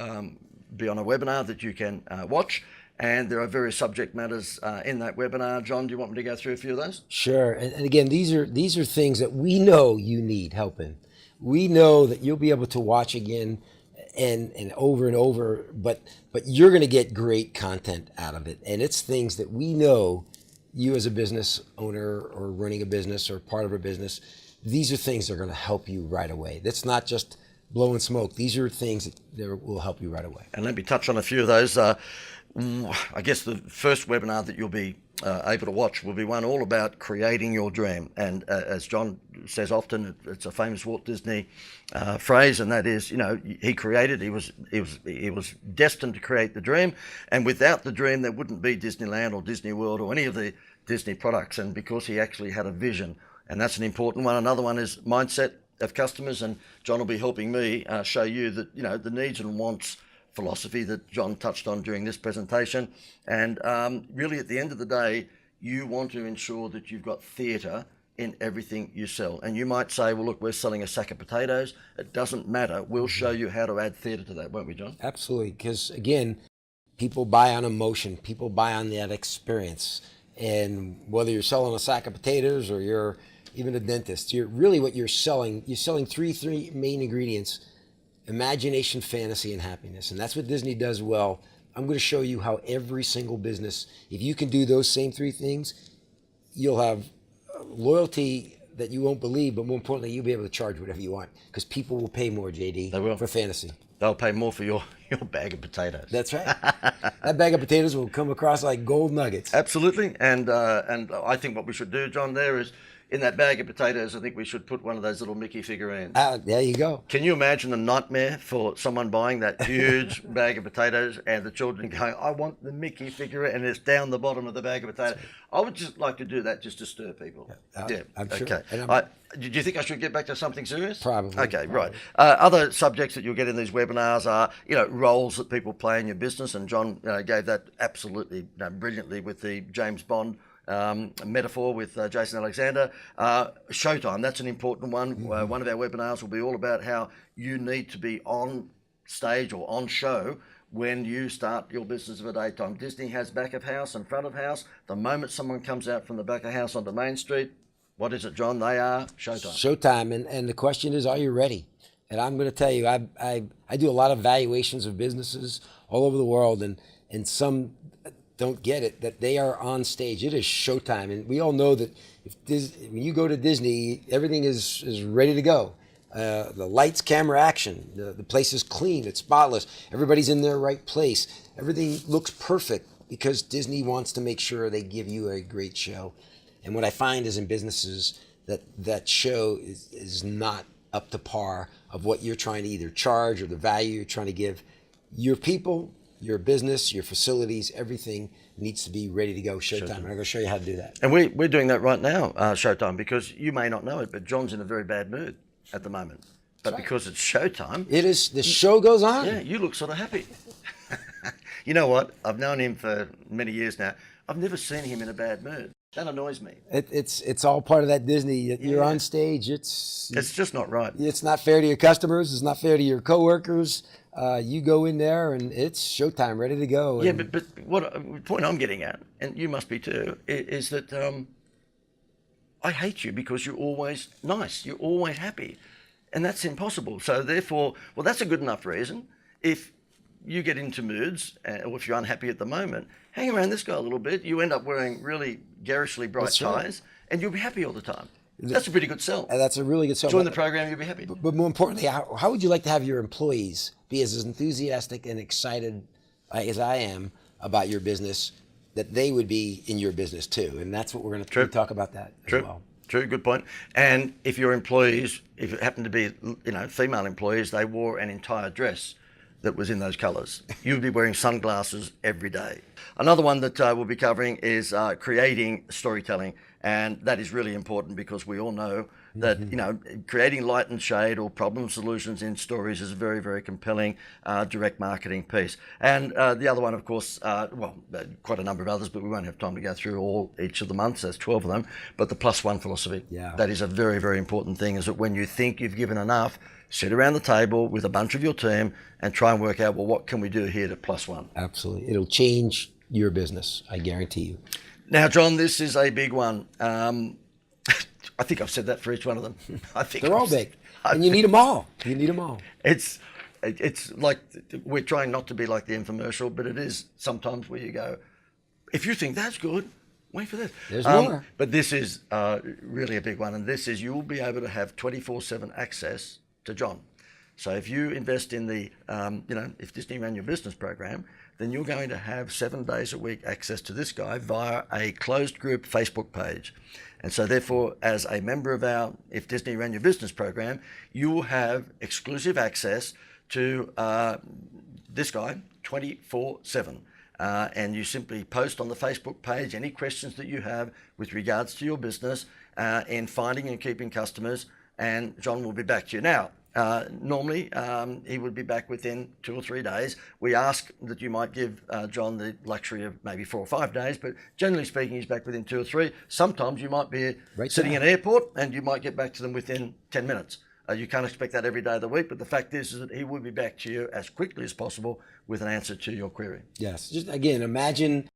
be on a webinar that you can watch. And there are various subject matters in that webinar. John, do you want me to go through a few of those? Sure. And again, these are things that we know you need help in. We know that you'll be able to watch again and over, but you're going to get great content out of it. And it's things that we know you as a business owner or running a business or part of a business, these are things that are going to help you right away. That's not just blowing smoke. These are things that will help you right away. And let me touch on a few of those. I guess the first webinar that you'll be able to watch will be one all about creating your dream. And as John says often, it's a famous Walt Disney phrase, and that is, he was destined to create the dream, and without the dream, there wouldn't be Disneyland or Disney World or any of the Disney products. And because he actually had a vision, and that's an important one. Another one is mindset of customers, and John will be helping me show you that the needs and wants philosophy that John touched on during this presentation. And really at the end of the day, you want to ensure that you've got theatre in everything you sell. And you might say, well, look, we're selling a sack of potatoes. It doesn't matter. We'll show you how to add theatre to that, won't we, John? Absolutely. Because again, people buy on emotion. People buy on that experience. And whether you're selling a sack of potatoes or you're even a dentist, what you're selling three main ingredients: imagination, fantasy, and happiness. And that's what Disney does well. I'm going to show you how every single business, if you can do those same three things, you'll have loyalty that you won't believe, but more importantly, you'll be able to charge whatever you want because people will pay more, JD, They will. for fantasy. They'll pay more for your bag of potatoes. That's right. That bag of potatoes will come across like gold nuggets. Absolutely. And I think what we should do, John, there is, in that bag of potatoes, I think we should put one of those little Mickey figurines. There you go. Can you imagine the nightmare for someone buying that huge bag of potatoes and the children going, I want the Mickey figurine, and it's down the bottom of the bag of potatoes? I would just like to do that just to stir people. Yeah. I'm sure. Okay. Do you think I should get back to something serious? Probably. Okay, right. Other subjects that you'll get in these webinars are, roles that people play in your business, and John gave that absolutely brilliantly with the James Bond metaphor with Jason Alexander. Showtime, that's an important one. One of our webinars will be all about how you need to be on stage or on show when you start your business of a daytime. Disney has back of house and front of house. The moment someone comes out from the back of house onto Main Street, what is it, John? They are showtime. Showtime, and the question is, are you ready? And I'm going to tell you, I do a lot of valuations of businesses all over the world, and some don't get it, that they are on stage. It is showtime, and we all know that when you go to Disney, everything is ready to go. The lights, camera, action. The place is clean. It's spotless. Everybody's in their right place. Everything looks perfect because Disney wants to make sure they give you a great show. And what I find is in businesses that show is not up to par of what you're trying to either charge or the value you're trying to give. Your people, your business, your facilities, everything needs to be ready to go showtime. And I'm going to show you how to do that. And we're doing that right now, showtime, because you may not know it, but John's in a very bad mood at the moment. But right. Because it's showtime, It is, the show goes on. yeah, you look sort of happy. You know what? I've known him for many years now. I've never seen him in a bad mood. That annoys me. It's all part of that Disney. You're Yeah. on stage. It's just not right. not fair to your customers. It's not fair to your coworkers. You go in there and it's showtime, ready to go. Yeah, And but the point I'm getting at, and you must be too, is that I hate you because you're always nice. You're always happy. And that's impossible. So therefore, well, that's a good enough reason. If you get into moods, or if you're unhappy at the moment, hang around this guy a little bit. You end up wearing really garishly bright That's right. ties, and you'll be happy all the time. That's a pretty good sell. that's a really good sell. Join the program, you'll be happy. But more importantly, how would you like to have your employees be as enthusiastic and excited as I am about your business, that they would be in your business too? And that's what we're going to talk about that as well. True, good point. And if your employees, if it happened to be, female employees, they wore an entire dress that was in those colours, you'd be wearing sunglasses every day. Another one that we'll be covering is creating storytelling. And that is really important because we all know that, creating light and shade or problem solutions in stories is a very, very compelling direct marketing piece. And the other one, of course, quite a number of others, but we won't have time to go through each of the months. There's 12 of them. But the +1 philosophy, that is a very, very important thing, is that when you think you've given enough, sit around the table with a bunch of your team and try and work out, well, what can we do here to +1? Absolutely. It'll change your business, I guarantee you. Now, John, this is a big one. I think I've said that for each one of them. I think They're all big. And you need them all. You need them all. It's like, we're trying not to be like the infomercial, but it is sometimes where you go, if you think that's good, wait for this. There's more. But this is really a big one. And this is, you will be able to have 24/7 access to John. So if you invest in the, if Disney ran your business program, then you're going to have 7 days a week access to this guy via a closed group Facebook page. And so therefore, as a member of our If Disney Ran Your Business program, you will have exclusive access to this guy 24/7. And you simply post on the Facebook page any questions that you have with regards to your business in finding and keeping customers, and John will be back to you. Now, normally, he would be back within 2 or 3 days. We ask that you might give John the luxury of maybe 4 or 5 days, but generally speaking, he's back within 2 or 3. Sometimes you might be sitting in an airport and you might get back to them within 10 minutes. You can't expect that every day of the week, but the fact is that he will be back to you as quickly as possible with an answer to your query. Yes. Just again, imagine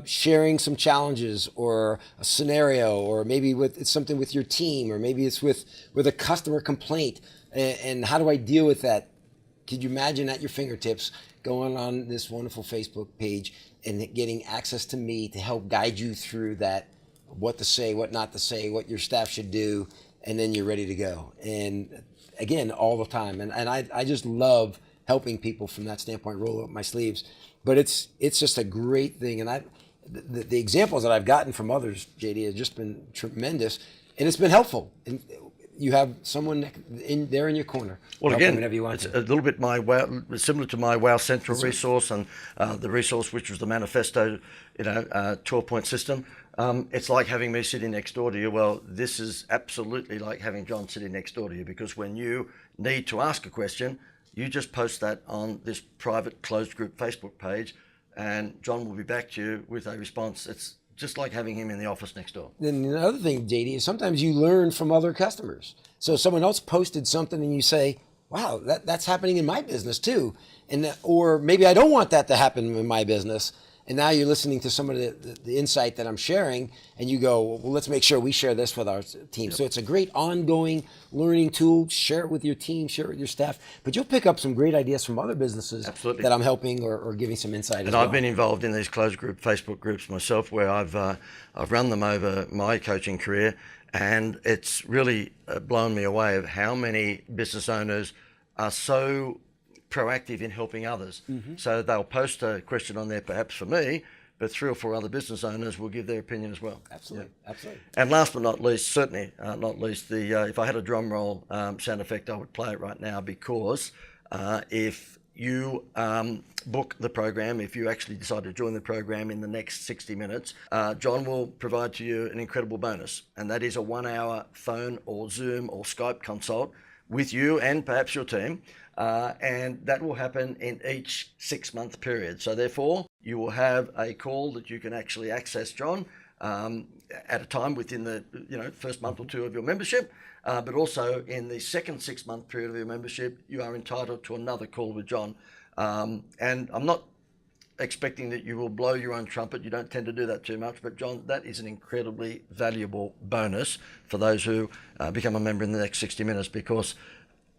sharing some challenges or a scenario, or maybe it's something with your team, or maybe it's with a customer complaint. And how do I deal with that? Could you imagine at your fingertips going on this wonderful Facebook page and getting access to me to help guide you through that, what to say, what not to say, what your staff should do, and then you're ready to go. And again, all the time. And I just love helping people from that standpoint, roll up my sleeves. But it's just a great thing. And the examples that I've gotten from others, JD, have just been tremendous, and it's been helpful. And you have someone in your corner. Well, again, whenever you want it's to. a little bit similar to my Wow Central resource and the resource which was the Manifesto, 12-point system. It's like having me sitting next door to you. Well, this is absolutely like having John sitting next door to you, because when you need to ask a question, you just post that on this private closed group Facebook page, and John will be back to you with a response. It's just like having him in the office next door. Then the other thing, JD, is sometimes you learn from other customers. So someone else posted something and you say, wow, that's happening in my business too. Or maybe I don't want that to happen in my business. And now you're listening to some of the insight that I'm sharing, and you go, well, let's make sure we share this with our team. So it's a great ongoing learning tool. Share it with your team, share it with your staff. But you'll pick up some great ideas from other businesses that I'm helping or giving some insight as well. And I've been involved in these closed group Facebook groups myself, where I've run them over my coaching career, and it's really blown me away of how many business owners are so proactive in helping others. So they'll post a question on there perhaps for me, but 3 or 4 other business owners will give their opinion as well. Absolutely, absolutely. And last but not least, certainly not least, the if I had a drum roll sound effect, I would play it right now, because if you book the program, if you actually decide to join the program in the next 60 minutes, John will provide to you an incredible bonus, and that is a 1-hour phone or Zoom or Skype consult with you and perhaps your team. And that will happen in each 6-month period. So therefore, you will have a call that you can actually access John at a time within the first month or 2 of your membership, but also in the second 6-month period of your membership, you are entitled to another call with John. And I'm not expecting that you will blow your own trumpet. You don't tend to do that too much, but John, that is an incredibly valuable bonus for those who become a member in the next 60 minutes, because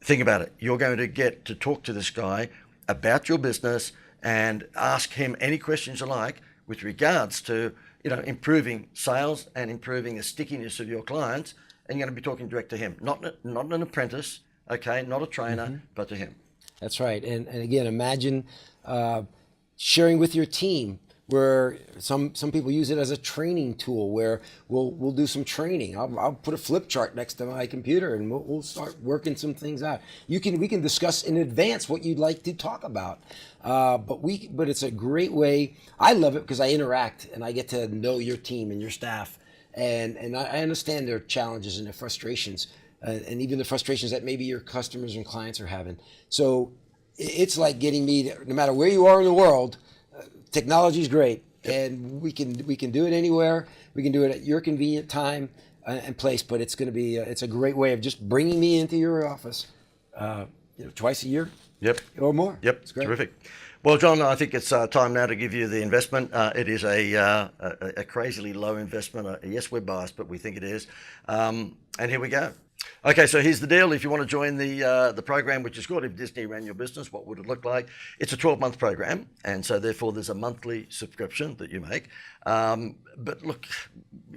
think about it. You're going to get to talk to this guy about your business and ask him any questions you like with regards to, improving sales and improving the stickiness of your clients. And you're going to be talking direct to him, not an apprentice, okay, not a trainer, but to him. That's right. And again, imagine sharing with your team, where some people use it as a training tool, where we'll do some training. I'll put a flip chart next to my computer, and we'll start working some things out. We can discuss in advance what you'd like to talk about. But it's a great way. I love it because I interact and I get to know your team and your staff, and I understand their challenges and their frustrations, and even the frustrations that maybe your customers and clients are having. So it's like getting me to, no matter where you are in the world. Technology is great, and we can do it anywhere. We can do it at your convenient time and place. But it's going to be it's a great way of just bringing me into your office, twice a year. Yep. Or more. Yep. It's great. Terrific. Well, John, I think it's time now to give you the investment. It is a crazily low investment. Yes, we're biased, but we think it is. And here we go. Okay, so here's the deal. If you want to join the program, which is called If Disney Ran Your Business, What Would It Look Like? It's a 12-month program, and so therefore there's a monthly subscription that you make. But look,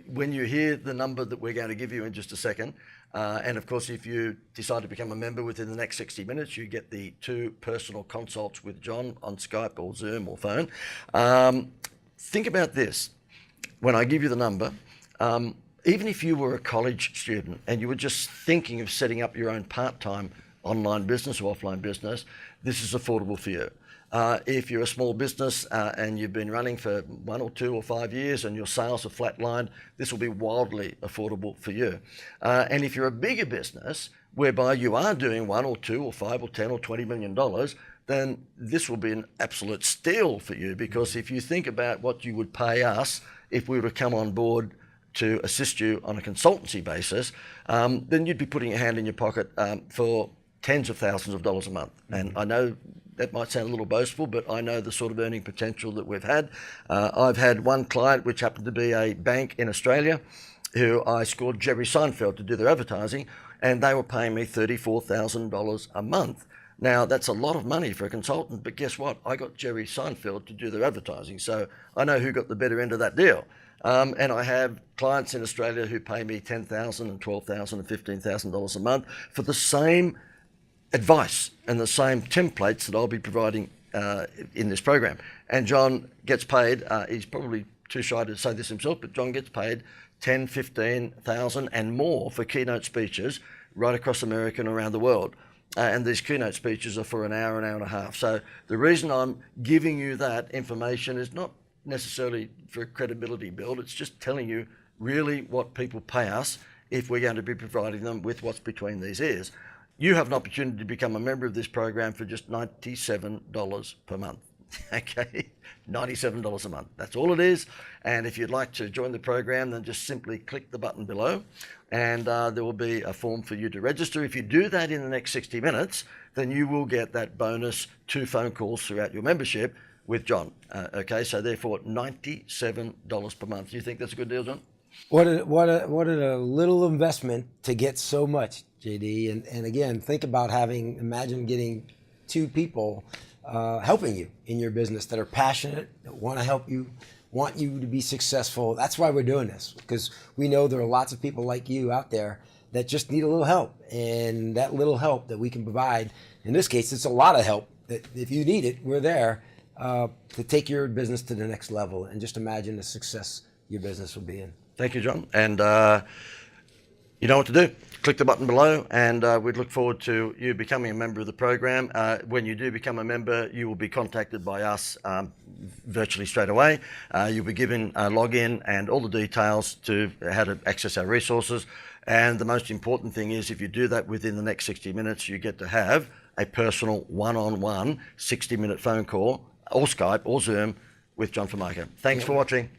when you hear the number that we're going to give you in just a second, and of course, if you decide to become a member within the next 60 minutes, you get the 2 personal consults with John on Skype or Zoom or phone. Think about this. When I give you the number, even if you were a college student and you were just thinking of setting up your own part-time online business or offline business, this is affordable for you. If you're a small business and you've been running for 1 or 2 or 5 years and your sales are flatlined, this will be wildly affordable for you. And if you're a bigger business whereby you are doing 1 or 2 or 5 or 10 or $20 million, then this will be an absolute steal for you, because if you think about what you would pay us if we were to come on board to assist you on a consultancy basis, then you'd be putting your hand in your pocket for tens of thousands of dollars a month. And I know that might sound a little boastful, but I know the sort of earning potential that we've had. I've had one client, which happened to be a bank in Australia, who I scored Jerry Seinfeld to do their advertising, and they were paying me $34,000 a month. Now, that's a lot of money for a consultant, but guess what? I got Jerry Seinfeld to do their advertising, so I know who got the better end of that deal. And I have clients in Australia who pay me $10,000 and $12,000 and $15,000 a month for the same advice and the same templates that I'll be providing in this program. And John gets paid, he's probably too shy to say this himself, but John gets paid $10,000, $15,000 and more for keynote speeches right across America and around the world. And these keynote speeches are for an hour and a half. So the reason I'm giving you that information is not necessarily for a credibility build, it's just telling you really what people pay us if we're going to be providing them with what's between these ears. You have an opportunity to become a member of this program for just $97 per month. Okay, $97 a month. That's all it is. And if you'd like to join the program, then just simply click the button below, and there will be a form for you to register. If you do that in the next 60 minutes, then you will get that bonus 2 phone calls throughout your membership with John. Okay, so therefore $97 per month. Do you think that's a good deal, John? What a little investment to get so much, JD. And again, think about imagine getting 2 people helping you in your business that are passionate, that want to help you, want you to be successful. That's why we're doing this, because we know there are lots of people like you out there that just need a little help. And that little help that we can provide, in this case, it's a lot of help. That if you need it, we're there to take your business to the next level. And just imagine the success your business will be in. Thank you, John. And you know what to do. Click the button below, and we'd look forward to you becoming a member of the program. When you do become a member, you will be contacted by us virtually straight away. You'll be given a login and all the details to how to access our resources. And the most important thing is, if you do that within the next 60 minutes, you get to have a personal one-on-one 60-minute phone call, or Skype, or Zoom with John Formica. Thanks for watching.